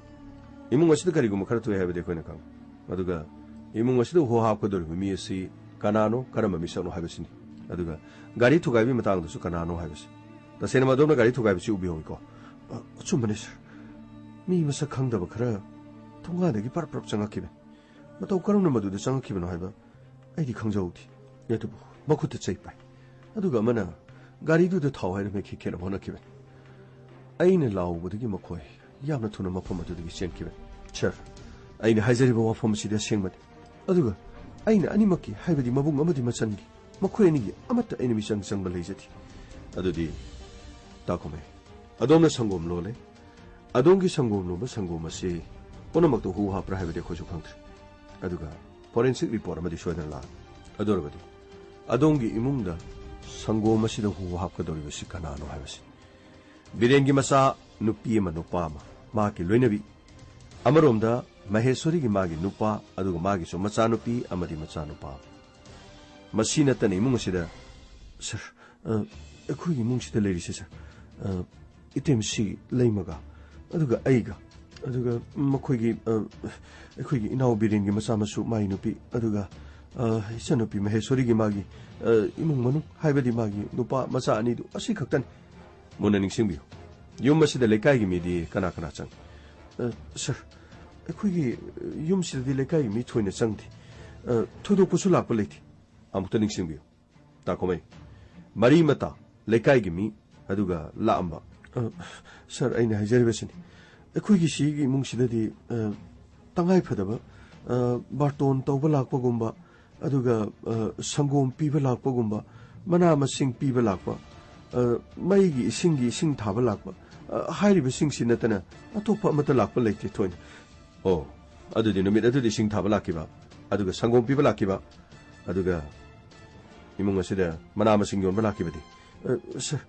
ꯏꯃꯨꯡ ꯑꯁꯤꯗ ꯀꯔꯤꯒꯨꯝꯕ ꯈꯔ ꯊꯣꯛꯑꯦ ꯍꯥꯏꯕꯗꯤ ꯑꯩꯈꯣꯏꯅ ꯈꯪꯉꯤ ꯑꯗꯨꯒ ꯏꯃꯨꯡ ꯑꯁꯤꯗ ꯍꯣ ꯍꯥꯞꯀꯗꯧꯔꯤꯕ ꯃꯤ ꯑꯁꯤ ꯀꯅꯥꯅꯣ ꯀꯔꯝꯕ ꯃꯤꯁꯛꯅോ ꯍꯥꯏꯕꯁꯤꯅꯤ ꯑꯗꯨꯒ ꯒꯥꯔꯤ ꯊꯨꯒꯥꯏꯕꯒꯤ ꯃꯇꯥꯡꯗꯁꯨ ꯀꯅꯥꯅꯣ ꯍꯥꯏꯕꯁꯤ ꯇꯁꯦꯡꯅ ꯑꯗꯣꯝꯅ ꯒꯥꯔꯤ ꯊꯨꯒꯥꯏꯕꯁꯤ ꯎꯕꯤꯍꯧꯏꯀꯣ ꯑꯆꯨꯝꯕꯅꯤ ꯁꯥꯔ ꯃꯤ ꯃꯁꯛ ꯈꯪꯗꯕ ꯈꯔ ꯊꯣꯡꯒꯥꯟꯗꯒꯤ ꯄꯔꯞ ꯆꯪꯉꯛꯈꯤꯕꯅꯤ ꯃꯇꯧ ꯀꯔꯝꯅ ꯃꯗꯨꯗ ꯆꯪꯉꯛꯈꯤꯕꯅꯣ ꯍꯥꯏꯕ ꯑꯩꯗꯤ ꯈꯪꯖꯍꯧꯗꯦ ꯑꯗꯨꯕꯨ ꯃꯈꯨꯠꯇ ꯆꯩ ꯄꯥꯏ ꯑꯗꯨꯒ ꯑꯃꯅ ꯒꯥꯔꯤꯗꯨꯗ ꯊꯥꯎ ꯍꯥꯏꯅ ꯃꯦꯈꯤꯈꯦꯅꯕ ꯍꯣꯠꯅꯈꯤꯕꯅꯤ ꯑꯩꯅ ꯂꯥꯎꯕꯗꯒꯤ ꯃꯈꯣꯏ ꯌꯥꯝꯅ ꯊꯨꯅ ꯃꯐꯝ ꯑꯗꯨꯗꯒꯤ ꯆꯦꯟꯈꯤꯕꯅꯤ ꯁꯥꯔ ꯑꯩꯅ ꯍꯥꯏꯖꯔꯤꯕ ꯋꯥꯐꯝ ꯑꯁꯤꯗꯤ ꯑꯁꯦꯡꯕꯅꯤ ꯑꯗꯨꯒ ꯑꯩꯅ ꯑꯅꯤꯃꯛꯀꯤ ꯍꯥꯏꯕꯗꯤ ꯃꯕꯨꯡ ꯑꯃꯗꯤ ꯃꯆꯟꯒꯤ ꯃꯈꯣꯏ ꯑꯅꯤꯒꯤ ꯑꯃꯠꯇ ꯑꯩꯅ ꯃꯤꯆꯪ ꯆꯪꯕ ꯂꯩꯖꯗꯦ ꯑꯗꯨꯗꯤ ꯇꯥꯈꯣꯃꯩ ꯑꯗꯣꯝꯅ ꯁꯪꯒꯣꯝ ꯂꯣꯜꯂꯦ ꯑꯗꯣꯝꯒꯤ ꯁꯪꯒꯣꯝ ꯂꯣꯟꯕ ꯁꯪꯒꯣꯝ ꯑꯁꯤ ꯄꯨꯝꯅꯃꯛꯇ ꯍꯨ ꯍꯥꯞꯄ꯭ꯔꯥ ꯍꯥꯏꯕꯗꯤ ꯑꯩꯈꯣꯏꯁꯨ ꯈꯪꯗ꯭ꯔꯤ ꯑꯗꯨꯒ ꯐꯣꯔꯦꯟꯁꯤꯛ ꯔꯤꯄꯣꯔꯠ ꯑꯃꯗꯤ ꯁꯣꯏꯗꯅ ꯂꯥꯛꯑꯅꯤ ꯑꯗꯨ ꯑꯣꯏꯔꯕꯗꯤ ꯑꯗꯣꯝꯒꯤ ꯏꯃꯨꯡꯗ ꯁꯪꯒꯣꯝ ꯑꯁꯤꯗ ꯍꯨ ꯍꯥꯞꯀꯗꯧꯔꯤꯕꯁꯤ ꯀꯅꯥꯅꯣ ꯍꯥꯏꯕꯁꯤ ꯕꯤꯔꯦꯟꯒꯤ ꯃꯆꯥ ꯅꯨꯄꯤ ꯑꯃ ꯅꯨꯄꯥ ꯑꯃ ꯃꯍꯥꯛꯀꯤ ꯂꯣꯏꯅꯕꯤ ꯑꯃꯔꯣꯝꯗ ꯃꯍꯦꯁꯣꯔꯤꯒꯤ ꯃꯥꯒꯤ ꯅꯨꯄꯥ ꯑꯗꯨꯒ ꯃꯥꯒꯤꯁꯨ ꯃꯆꯥꯅꯨꯄꯤ ꯑꯃꯗꯤ ꯃꯆꯥꯅꯨꯄꯥ ꯃꯁꯤ ꯅꯠꯇꯅ ꯏꯃꯨꯡ ꯑꯁꯤꯗ ꯁꯥꯔ ꯑꯩꯈꯣꯏꯒꯤ ꯏꯃꯨꯡꯁꯤꯗ ꯂꯩꯔꯤꯁꯦ ꯁꯥꯔ ꯏꯇꯦꯝꯁꯤ ꯂꯩꯃꯒ ꯑꯗꯨꯒ ꯑꯩꯒ ꯑꯗꯨꯒ ꯃꯈꯣꯏꯒꯤ ꯑꯩꯈꯣꯏꯒꯤ ꯏꯅꯥꯎ ꯕꯤꯔꯦꯟꯒꯤ ꯃꯆꯥ ꯃꯁꯨ ꯃꯥꯒꯤ ꯅꯨꯄꯤ ꯑꯗꯨꯒ ꯏꯆꯟꯅꯨꯄꯤ ꯃꯍꯦꯁꯣꯔꯤꯒꯤ ꯃꯥꯒꯤ ꯏꯃꯨꯡ ꯃꯅꯨꯡ ꯍꯥꯏꯕꯗꯤ ꯃꯥꯒꯤ ꯅꯨꯄꯥ ꯃꯆꯥ ꯑꯅꯤꯗꯨ ꯑꯁꯤ ꯈꯛꯇꯅꯤ ꯃꯨꯟꯅ ꯅꯤꯡꯁꯤꯡꯕꯤꯌꯨ ꯌꯨꯝ ꯑꯁꯤꯗ ꯂꯩꯀꯥꯏꯒꯤ ꯃꯤꯗꯤ ꯀꯅꯥ ꯆꯪꯏ ꯁꯥꯔ ꯑꯩꯈꯣꯏꯒꯤ ꯌꯨꯝꯁꯤꯗꯗꯤ ꯂꯩꯀꯥꯏꯒꯤ ꯃꯤ ꯊꯣꯏꯅ ꯆꯪꯗꯦ ꯊꯣꯏꯗꯣꯛꯄꯁꯨ ꯂꯥꯛꯄ ꯂꯩꯇꯦ ꯑꯃꯨꯛꯇ ꯅꯤꯡꯁꯤꯡꯕꯤꯌꯨ ꯇꯥꯈꯣꯃꯩ ꯃꯔꯤ ꯃꯇꯥ ꯂꯩꯀꯥꯏꯒꯤ ꯃꯤ ꯑꯗꯨꯒ ꯂꯥꯛꯑꯝꯕ ꯁꯥꯔ ꯑꯩꯅ ꯍꯥꯏꯖꯔꯤꯕꯁꯤꯅꯤ ꯑꯩꯈꯣꯏꯒꯤ ꯁꯤꯒꯤ ꯏꯃꯨꯡꯁꯤꯗꯗꯤ ꯇꯉꯥꯏ ꯐꯗꯕ ꯕꯥꯔꯇꯣꯟ ꯇꯧꯕ ꯂꯥꯛꯄꯒꯨꯝꯕ aduga sangom piba lakpa gumba mana masing piba lakpa mai gi sing thaba lakpa hairiba sing sinatana atopa amata lakpa leite thoin oh adudi numit adudi sing thaba lakiba aduga sangom piba lakiba aduga imung asida mana masing yon balakibadi sir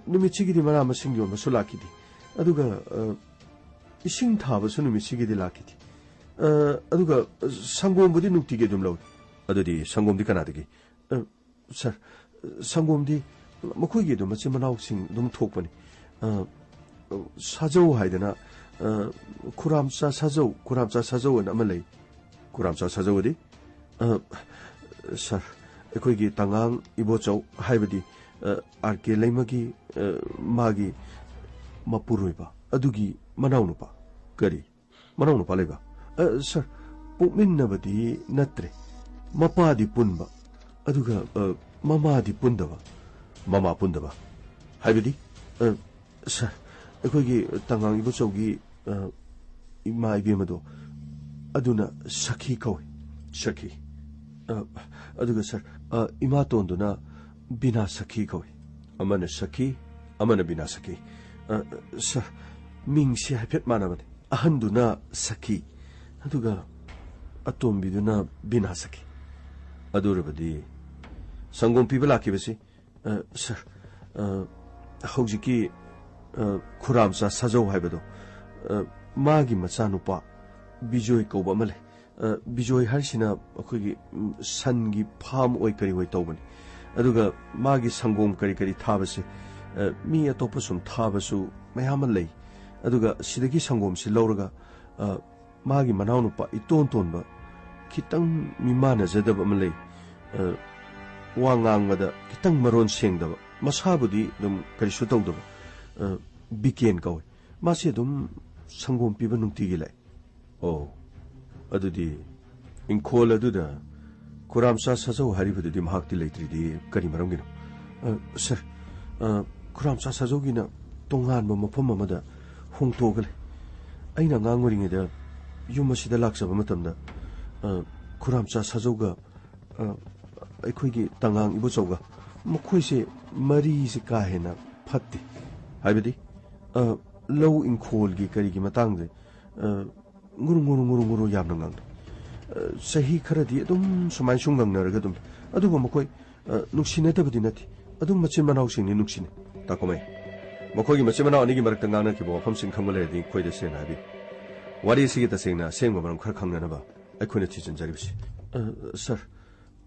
numit sigidi mana masing yon masulakidi aduga ising thaba su numit sigidi lakidi aduga sangom budi nuktige dum law adudi sangom di kanadagi sir sangom di makhoi dum machi manau sing dum thokpani sajau haidana kuramcha sajau na amalai kuramcha sajau di sir akhoi tangang ibochau haibadi arke laimagi magi mapuruiba adugi manau nupa kari manau nupa leba sir pukminnabadi natre mapadi punba aduga mamadi pundaba mama pundaba haibadi sir akhoi tangang ibochaugi ima ibemado aduna sakhi kawi sakhi aduga sir ima tonduna bina sakhi kawi amana sakhi amana bina sakhi sir mingsi hapet manabani ahanduna sakhi aduga atombiduna bina sakhi adurabadi sangom pibala kibasi sir hojiki kuramsa sajau haibado magi machanupa bijoy koba male bijoy harsina akhoi sangi farm oi kari hoi tawbani aduga magi sangom kari thabase mi atopa sum thabasu mayam lei aduga sidagi sangom si lawraga magi manaunupa iton tonba kitang mimana jadaba malei wangang kitang maron sengdaba masabudi dum karisu tawdaba biken kawi masi dum sangom piba nungtigi lai oh adudi inkol aduda kuramsa sajau haribadudi mahakti leitridi kari maramgino sir kuramsa sajogina tonganba mafam amada hongtogale aina ngangoringeda yumasida laksaba matamda kuramsa sajauga aikoigi tangang ibochauga makoise mari se kahena phatti haibadi low inkol gi kari gi matangde nguru yamna ngang sahi kharadi adum sumai sungang naraga dum aduga makoi nuksine tabadi nati adum machin manau singni nuksine takomai makoi gi machin manau ani gi marakta ngana ki bo pham sing khangale di khoi de sena bi wari sigi ta sengna sengba maram khar khangna na ba akhoi thi chin jaribsi sir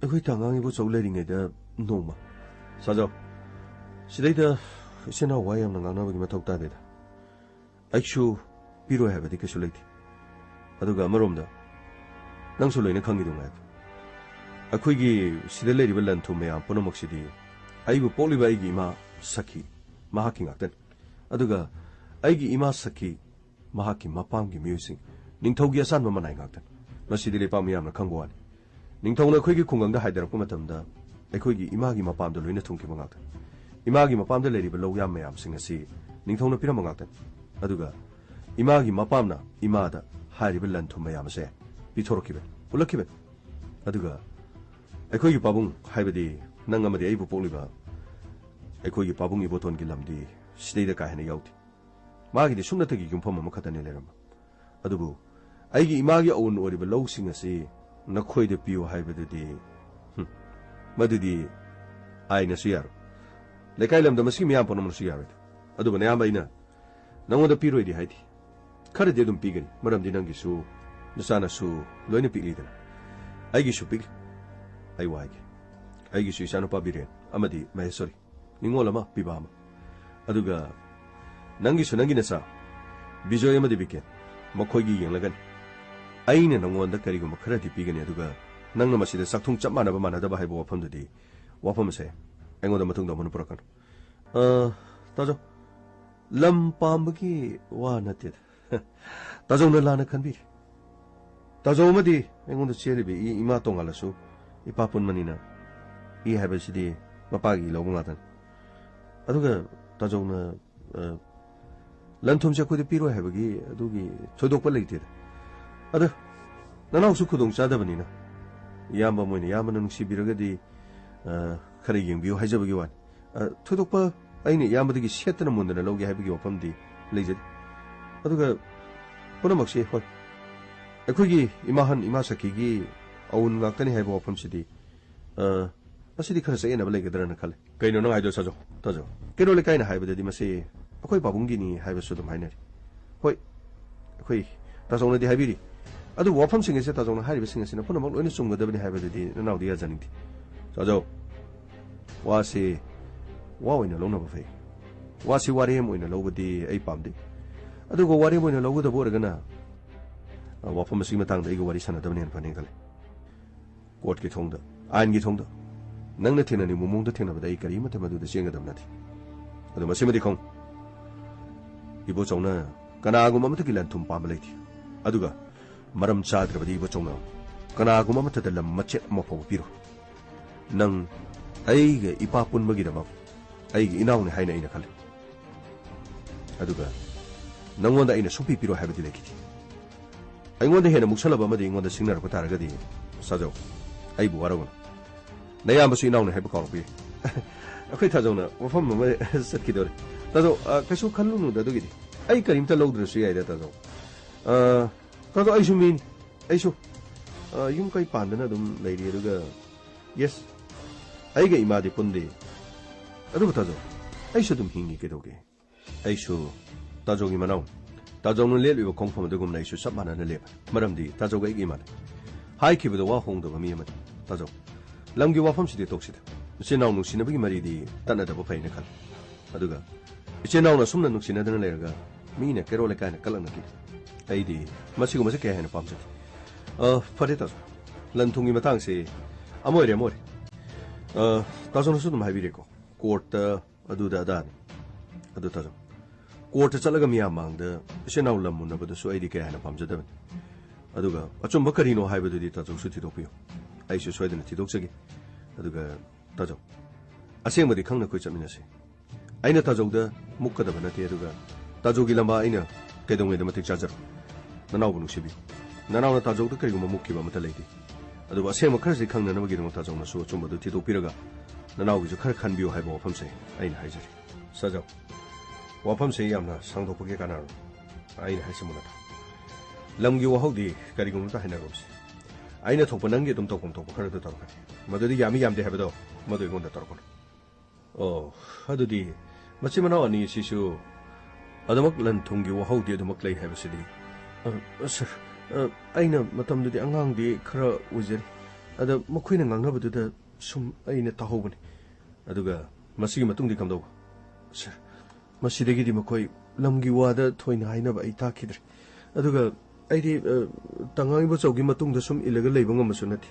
akhoi tangang ibo chawle ringe da noma sajo sidaida sena wayam na ngana ba gi mathok ta beda akshu piro habadi ke sulai aduga maromda nangsu loina khangidunga akhoi sida leribal lan thume am ponomoksidi aibu poliba aigi ma sakhi mahaki ngakten aduga aigi ima sakhi mahaki mapam gi music ningthogi asan ma manai ngakten masidi le pam yamna khangwani ningthongna akhoi gi khungang da haidarak pa matamda akhoi gi ima gi mapam da loina thungki mangakten ima gi mapam da leribal lo yam mayam sing asi ningthongna piram ngakten aduga ima gi mapamna ima da haribal lan thume yam se 비토록기베 올라키베 아두가 에코기 바붕 하이베디 낭가마디 에이부 폴리바 에코기 바붕이 보톤 길람디 시데이다 가헤네 야우티 마기디 숨나타기 균펌 마카다네 레람마 아두부 아이기 이마기 오운 오리베 로우싱아시 나코이데 비오 하이베디 마두디 아이나 수야로 레카일람다 마시 미암 포노 수야로 아두부 네암바이나 나고다 피로이디 하이디 카르데 둠 피게니 마람디 낭기수 Nasana su loina piglidana aigi su pig ai waige aigi su isano pabiren amadi mai sorry ningola ma pibama aduga nangi su nangi nasa bijoy amadi biken makhoigi yenglagan aina nangonda karigo makharati pigani aduga nangna masida sakthung chapmana ba manada ba haibo wafamdudi wafamse engoda matungda manu purakan tajo lam pambagi wa natit tajo na lana khanbi ताजोमदी एंगोंद चेलिबे इमा तोंगालासु इपापुन मनिना इ हाबसिदि मपागी लौंगातन अदुगा ताजोना लंथुमसे खुदि पिरो हाबगी अदुगी थोदोकपा लेते अद ननावसु खुदों चादबनिना ꯌꯥꯝꯕ ꯃꯣꯏꯅ ꯌꯥꯝꯕꯅ ꯅꯨꯡꯁꯤꯕꯤꯔꯒꯗꯤ ꯈꯔ ꯌꯦꯡꯕꯤꯌꯨ ꯍꯥꯏꯖꯕꯒꯤ ꯋꯥꯅꯤ ꯊꯣꯏꯗꯣꯛꯄ ꯑꯩꯅ ꯌꯥꯝꯕꯗꯒꯤ ꯁꯦꯠꯇꯅ ꯃꯨꯟꯗꯅ ꯂꯧꯒꯦ ꯍꯥꯏꯕꯒꯤ ꯋꯥꯐꯝꯗꯤ ꯂꯩꯖꯗꯦ ꯑꯗꯨꯒ ꯄꯨꯝꯅꯃꯛꯁꯤ ꯍꯣꯏ ꯑꯩꯈꯣꯏꯒꯤ ꯏꯃꯥꯍꯟ ꯏꯃꯥ ꯁꯈꯤꯒꯤ ꯑꯎꯟ ꯉꯥꯛꯇꯅꯤ ꯍꯥꯏꯕ ꯋꯥꯐꯝꯁꯤꯗꯤ ꯃꯁꯤꯗꯤ ꯈꯔ ꯆꯌꯦꯠꯅꯕ ꯂꯩꯒꯗ꯭ꯔꯅ ꯈꯜꯂꯤ ꯀꯩꯅꯣ ꯅꯪ ꯍꯥꯏꯗꯣ ꯁꯥꯖꯧ ꯇꯥꯖꯧ ꯀꯩꯔꯣꯜ ꯂꯩꯀꯥꯏꯅ ꯍꯥꯏꯕꯗꯗꯤ ꯃꯁꯤ ꯑꯩꯈꯣꯏ ꯄꯥꯕꯨꯡꯒꯤꯅꯤ ꯍꯥꯏꯕꯁꯨ ꯑꯗꯨꯝ ꯍꯥꯏꯅꯔꯤ ꯍꯣꯏ ꯑꯩꯈꯣꯏ ꯇꯥꯖꯧꯅꯗꯤ ꯍꯥꯏꯕꯤꯔꯤ ꯑꯗꯨꯕꯨ ꯋꯥꯐꯝꯁꯤꯡ ꯑꯁꯤ ꯇꯥꯖꯧꯅ ꯍꯥꯏꯔꯤꯕꯁꯤꯡ ꯑꯁꯤꯅ ꯄꯨꯝꯅꯃꯛ ꯂꯣꯏꯅ ꯆꯨꯝꯒꯗꯕꯅꯤ ꯍꯥꯏꯕꯗꯨꯗꯤ ꯅꯅꯥꯎꯗꯤ ꯌꯥꯖꯅꯤꯡꯗꯦ ꯇꯥꯖꯧ ꯋꯥꯁꯤ ꯋꯥ ꯑꯣꯏꯅ ꯂꯧꯅꯕ ꯐꯩ ꯋꯥꯁꯤ ꯋꯥꯔꯦꯝ ꯑꯣꯏꯅ ꯂꯧꯕꯗꯤ ꯑꯩ ꯄꯥꯝꯗꯦ ꯑꯗꯨꯒ ꯋꯥꯔꯦꯝ ꯑꯣꯏꯅ ꯂꯧꯒꯗꯕ ꯑꯣꯏꯔꯒꯅ ꯋꯥꯐꯝ ꯑꯁꯤꯒꯤ ꯃꯇꯥꯡꯗ ꯑꯩꯒ ꯋꯥꯔꯤ ꯁꯥꯟꯅꯗꯕꯅꯦꯅ ꯐꯅꯤ ꯈꯜꯂꯤ ꯀꯣꯔꯠꯀꯤ ꯊꯣꯡꯗ ꯑꯥꯏꯟꯒꯤ ꯊꯣꯡꯗ ꯅꯪꯅ ꯊꯦꯡꯅꯅꯤꯡꯕ ꯃꯑꯣꯡꯗ ꯊꯦꯡꯅꯕꯗ ꯑꯩ ꯀꯔꯤꯃꯠꯇ ꯃꯗꯨꯗ ꯆꯦꯟꯒꯗꯕ ꯅꯠꯇꯦ ꯑꯗꯨ ꯃꯁꯤꯃꯗꯤ ꯈꯪ ꯏꯕꯣꯆꯧꯅ ꯀꯅꯥꯒꯨꯝꯕ ꯑꯃꯠꯇꯒꯤ ꯂꯟ ꯊꯨꯝ ꯄꯥꯝꯕ ꯂꯩꯇꯦ ꯑꯗꯨꯒ ꯃꯔꯝ ꯆꯥꯗ꯭ꯔꯕꯗꯤ ꯏꯕꯣꯆꯧꯅ ꯀꯅꯥꯒꯨꯝꯕ ꯑꯃꯠꯇꯗ ꯂꯝ ꯃꯆꯦꯠ ꯑꯃ ꯐꯥꯎꯕ ꯄꯤꯔꯣ ꯅꯪ ꯑꯩꯒ ꯏꯄꯥ ꯄꯨꯟꯕꯒꯤꯗꯃꯛ ꯑꯩꯒꯤ ꯏꯅꯥꯎꯅꯤ ꯍꯥꯏꯅ ꯑꯩꯅ ꯈꯜꯂꯤ ꯑꯗꯨꯒ ꯅꯪꯉꯣꯟꯗ ꯑꯩꯅ ꯁꯨꯡꯄꯤ ꯄꯤꯔꯣ ꯍꯥꯏꯕꯗꯤ ꯂꯩꯈꯤꯗꯦ ꯑꯩꯉꯣꯟꯗ ꯍꯦꯟꯅ ꯃꯨꯛꯁꯜꯂꯕ ꯑꯃꯗꯤ ꯑꯩꯉꯣꯟꯗ ꯁꯤꯡꯅꯔꯛꯄ ꯇꯥꯔꯒꯗꯤ ꯁꯥꯖꯧ ꯑꯩꯕꯨ ꯋꯥꯔꯧꯒꯅꯨ ꯅꯌꯥꯝꯕꯁꯨ ꯏꯅꯥꯎꯅꯤ ꯍꯥꯏꯕ ꯀꯥꯎꯔꯛꯄ ꯌꯥꯏ ꯑꯩꯈꯣꯏ ꯊꯥꯖꯧꯅ ꯋꯥꯐꯝ ꯑꯃ ꯆꯠꯈꯤꯗꯧꯔꯦ ꯇꯥꯖꯧ ꯀꯩꯁꯨ ꯈꯜꯂꯨꯅꯨꯗ ꯑꯗꯨꯒꯤꯗꯤ ꯑꯩ ꯀꯔꯤꯝꯇ ꯂꯧꯗ꯭ꯔꯁꯨ ꯌꯥꯏꯗ ꯇꯥꯖꯧ ꯇꯥꯖꯧ ꯑꯩꯁꯨ ꯃꯤꯅꯤ ꯑꯩꯁꯨ ꯌꯨꯝ ꯀꯩ ꯄꯥꯟꯗꯅ ꯑꯗꯨꯝ ꯂꯩꯔꯤ ꯑꯗꯨꯒ ꯌꯦꯁ ꯑꯩꯒ ꯏꯃꯥꯗꯤ ꯄꯨꯟꯗꯦ ꯑꯗꯨꯕꯨ ꯇꯥꯖꯧ ꯑꯩꯁꯨ ꯑꯗꯨꯝ ꯍꯤꯡꯉꯤ ꯀꯩꯗꯧꯒꯦ ꯑꯩꯁꯨ ꯇꯥꯖꯧꯒꯤ ꯃꯅꯥꯎꯅꯤ ꯇꯥꯖꯧꯅ ꯂꯦꯞꯂꯤꯕ ꯈꯣꯡꯐꯝ ꯑꯗꯨꯒꯨꯝꯅ ꯑꯩꯁꯨ ꯆꯞ ꯃꯥꯟꯅꯅ ꯂꯦꯞꯄ ꯃꯔꯝꯗꯤ ꯇꯥꯖꯧꯒ ꯑꯩꯒꯤ ꯏꯃꯥꯅꯤ ꯍꯥꯏꯈꯤꯕꯗ ꯋꯥ ꯍꯣꯡꯗꯕ ꯃꯤ ꯑꯃꯅꯤ ꯇꯥꯖꯧ ꯂꯝꯒꯤ ꯋꯥꯐꯝꯁꯤꯗꯤ ꯇꯣꯛꯁꯤꯗ ꯏꯆꯤꯜ ꯏꯅꯥꯎ ꯅꯨꯡꯁꯤꯅꯕꯒꯤ ꯃꯔꯤꯗꯤ ꯇꯠꯅꯗꯕ ꯐꯩꯅ ꯈꯜꯂꯤ ꯑꯗꯨꯒ ꯏꯆꯤꯜ ꯏꯅꯥꯎꯅ ꯑꯁꯨꯝꯅ ꯅꯨꯡꯁꯤꯅꯗꯅ ꯂꯩꯔꯒ ꯃꯤꯅ ꯀꯩꯔꯣꯜ ꯂꯩꯀꯥꯏꯅ ꯀꯜꯂꯛꯅꯈꯤ ꯑꯩꯗꯤ ꯃꯁꯤꯒꯨꯝꯕꯁꯦ ꯀꯌꯥ ꯍꯦꯟꯅ ꯄꯥꯝꯖꯗꯦ ꯐꯔꯦ ꯇꯥꯖꯧ ꯂꯟ ꯊꯨꯝꯒꯤ ꯃꯇꯥꯡꯁꯦ ꯑꯃ ꯑꯣꯏꯔꯦ ꯇꯥꯖꯧꯅꯁꯨ ꯑꯗꯨꯝ ꯍꯥꯏꯕꯤꯔꯦꯀꯣ ꯀꯣꯔꯠꯇ ꯑꯗꯨꯗ ꯑꯗꯥꯅꯤ ꯑꯗꯨ ꯇꯥꯖꯧ ꯀꯣꯔꯠꯇ ꯆꯠꯂꯒ ꯃꯤꯌꯥꯝ ꯃꯥꯡꯗ ꯏꯆꯤꯜ ꯏꯅꯥꯎ ꯂꯝ ꯃꯨꯟꯅꯕꯗꯨꯁꯨ ꯑꯩꯗꯤ ꯀꯌꯥ ꯍꯦꯟꯅ ꯄꯥꯝꯖꯗꯕꯅꯤ ꯑꯗꯨꯒ ꯑꯆꯨꯝꯕ ꯀꯔꯤꯅꯣ ꯍꯥꯏꯕꯗꯨꯗꯤ ꯇꯥꯖꯧꯁꯨ ꯊꯤꯗꯣꯛꯄꯤꯌꯨ ꯑꯩꯁꯨ ꯁꯣꯏꯗꯅ ꯊꯤꯗꯣꯛꯆꯒꯦ ꯑꯗꯨꯒ ꯇꯥꯖꯧ ꯑꯁꯦꯡꯕꯗꯤ ꯈꯪꯅ ꯑꯩꯈꯣꯏ ꯆꯠꯃꯤꯟꯅꯁꯤ ꯑꯩꯅ ꯇꯥꯖꯧꯗ ꯃꯨꯛꯀꯗꯕ ꯅꯠꯇꯦ ꯑꯗꯨꯒ ꯇꯥꯖꯧꯒꯤ ꯂꯝꯕꯥ ꯑꯩꯅ ꯀꯩꯗꯧꯉꯩꯗ ꯃꯇꯤꯛ ꯆꯥꯖꯔꯣ ꯅꯅꯥꯎꯕꯨ ꯅꯨꯡꯁꯤꯕꯤꯌꯨ ꯅꯅꯥꯎꯅ ꯇꯥꯖꯧꯗ ꯀꯔꯤꯒꯨꯝꯕ ꯃꯨꯛꯈꯤꯕ ꯑꯃꯠꯇ ꯂꯩꯇꯦ ꯑꯗꯨꯕꯨ ꯑꯁꯦꯡꯕ ꯈꯔꯁꯤ ꯈꯪꯅꯅꯕꯒꯤꯗꯃꯛ ꯇꯥꯖꯧꯅꯁꯨ ꯑꯆꯨꯝꯕꯗꯨ ꯊꯤꯗꯣꯛꯄꯤꯔꯒ ꯅꯅꯥꯎꯒꯤꯁꯨ ꯈꯔ ꯈꯟꯕꯤꯌꯨ ꯍꯥꯏꯕ ꯋꯥꯐꯝꯁꯦ ꯑꯩꯅ ꯍꯥꯏꯖꯔꯤ ꯁꯥꯖꯧ ꯋꯥꯐꯝꯁꯦ ꯌꯥꯝꯅ ꯁꯥꯡꯗꯣꯛꯄꯒꯤ ꯀꯥꯟꯅꯔꯣꯏ ꯑꯩꯅ ꯍꯥꯏꯁꯤ ꯃꯨꯟꯅ ꯂꯝꯒꯤ ꯋꯥꯍꯧꯗꯤ ꯀꯔꯤꯒꯨꯝꯕ ꯍꯥꯏꯅꯔꯣꯕꯁꯤ ꯑꯩꯅ ꯊꯣꯛꯄ ꯅꯪꯒꯤ ꯑꯗꯨꯝ ꯇꯧꯐꯝ ꯊꯣꯛꯄ ꯈꯔꯗꯨ ꯇꯧꯔꯛꯀꯅꯤ ꯃꯗꯨꯗꯤ ꯌꯥꯝꯃꯤ ꯌꯥꯝꯗꯦ ꯍꯥꯏꯕꯗꯣ ꯃꯗꯨ ꯑꯩꯉꯣꯟꯗ ꯇꯧꯔꯛꯀꯅꯨ ꯑꯣ ꯑꯗꯨꯗꯤ ꯃꯆꯤꯟ ꯃꯅꯥꯎ ꯑꯅꯤ ꯑꯁꯤꯁꯨ ꯑꯗꯨꯃꯛ ꯂꯟ ꯊꯨꯝꯒꯤ ꯋꯥꯍꯧꯗꯤ ꯑꯗꯨꯃꯛ ꯂꯩ ꯍꯥꯏꯕꯁꯤꯗꯤ ꯁꯥꯔ ꯑꯩꯅ ꯃꯇꯝꯗꯨꯗꯤ ꯑꯉꯥꯡꯗꯤ ꯈꯔ ꯑꯣꯏꯖꯔꯤ ꯑꯗ ꯃꯈꯣꯏꯅ ꯉꯥꯡꯅꯕꯗꯨꯗ ꯁꯨꯝ ꯑꯩꯅ ꯇꯥꯍꯧꯕꯅꯤ ꯑꯗꯨꯒ ꯃꯁꯤꯒꯤ ꯃꯇꯨꯡꯗꯤ ꯀꯝꯗꯧꯕ ꯁꯥꯔ ꯃꯁꯤꯗꯒꯤꯗꯤ ꯃꯈꯣꯏ ꯂꯝꯒꯤ ꯋꯥꯗ ꯊꯣꯏꯅ ꯍꯥꯏꯅꯕ ꯑꯩ ꯇꯥꯈꯤꯗ꯭ꯔꯦ ꯑꯗꯨꯒ ꯑꯩꯗꯤ ꯇꯉꯥꯡꯏꯕꯣꯆꯧꯒꯤ ꯃꯇꯨꯡꯗ ꯁꯨꯝ ꯏꯜꯂꯒ ꯂꯩꯕ ꯉꯝꯕꯁꯨ ꯅꯠꯇꯦ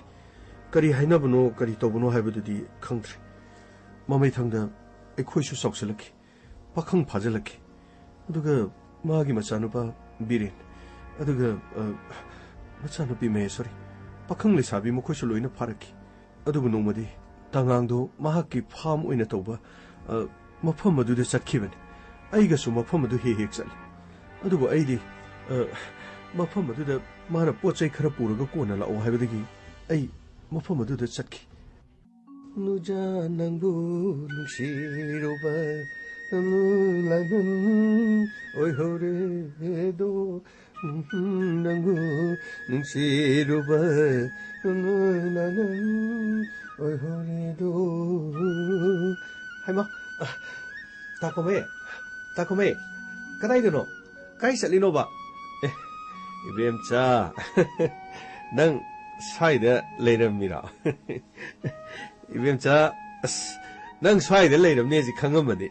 ꯀꯔꯤ ꯍꯥꯏꯅꯕꯅꯣ ꯀꯔꯤ ꯇꯧꯕꯅꯣ ꯍꯥꯏꯕꯗꯨꯗꯤ ꯈꯪꯗ꯭ꯔꯦ ꯃꯃꯩꯊꯪꯗ ꯑꯩꯈꯣꯏꯁꯨ ꯆꯥꯎꯁꯤꯜꯂꯛꯈꯤ ꯄꯥꯈꯪ ꯐꯥꯖꯤꯜꯂꯛꯈꯤ ꯑꯗꯨꯒ ꯃꯥꯒꯤ ꯃꯆꯥꯅꯨꯄꯥ ꯕꯤꯔꯦꯟ ꯑꯗꯨꯒ ꯃꯆꯥꯅꯨꯄꯤ ꯃꯍꯦꯁꯣꯔꯤ ꯄꯥꯈꯪ ꯂꯩꯁꯥꯕꯤ ꯃꯈꯣꯏꯁꯨ ꯂꯣꯏꯅ ꯐꯥꯔꯛꯈꯤ ꯑꯗꯨꯕꯨ ꯅꯣꯡꯃꯗꯤ ꯇꯉꯥꯡꯗꯣ ꯃꯍꯥꯛꯀꯤ ꯐꯥꯝ ꯑꯣꯏꯅ ꯇꯧꯕ ꯃꯐꯝ ꯑꯗꯨꯗ ꯆꯠꯈꯤꯕꯅꯤ ꯑꯩꯒꯁꯨ ꯃꯐꯝ ꯑꯗꯨ ꯍꯦꯛ ꯍꯦꯛ ꯆꯠꯂꯤ ꯑꯗꯨꯕꯨ ꯑꯩꯗꯤ ꯃꯐꯝ ꯑꯗꯨꯗ ꯃꯥꯅ ꯄꯣꯠ ꯆꯩ ꯈꯔ ꯄꯨꯔꯒ ꯀꯣꯟꯅ ꯂꯥꯛꯑꯣ ꯍꯥꯏꯕꯗꯒꯤ ꯑꯩ ꯃꯐꯝ ꯑꯗꯨꯗ ꯆꯠꯈꯤ ꯅꯨꯖꯥ ꯅꯪꯕꯨ ꯅꯨꯡꯁꯤꯔꯨꯕ ꯂꯥꯏꯕꯟ ꯑꯣꯏꯍꯧꯔꯦꯗꯣ ꯅꯪꯕꯨ ꯅꯨꯡꯁꯤꯔꯨꯕ ꯂꯥꯏꯕꯟ ꯑꯣꯏꯍꯧꯔꯦꯗꯣ ꯍꯩꯃꯥ ꯇꯥꯈꯣꯃꯦ ꯀꯗꯥꯏꯗꯅꯣ ꯀꯥꯏ ꯆꯠꯂꯤꯅꯣꯕ ꯏꯕꯦꯝꯆꯥ ꯅꯪ ꯁ꯭ꯋꯥꯏꯗ ꯂꯩꯔꯝꯃꯤꯔꯣ ꯏꯕꯦꯝꯆꯥ ꯑꯁ ꯅꯪ ꯁ꯭ꯋꯥꯏꯗ ꯂꯩꯔꯝꯅꯦꯁꯤ ꯈꯪꯉꯝꯃꯗꯤ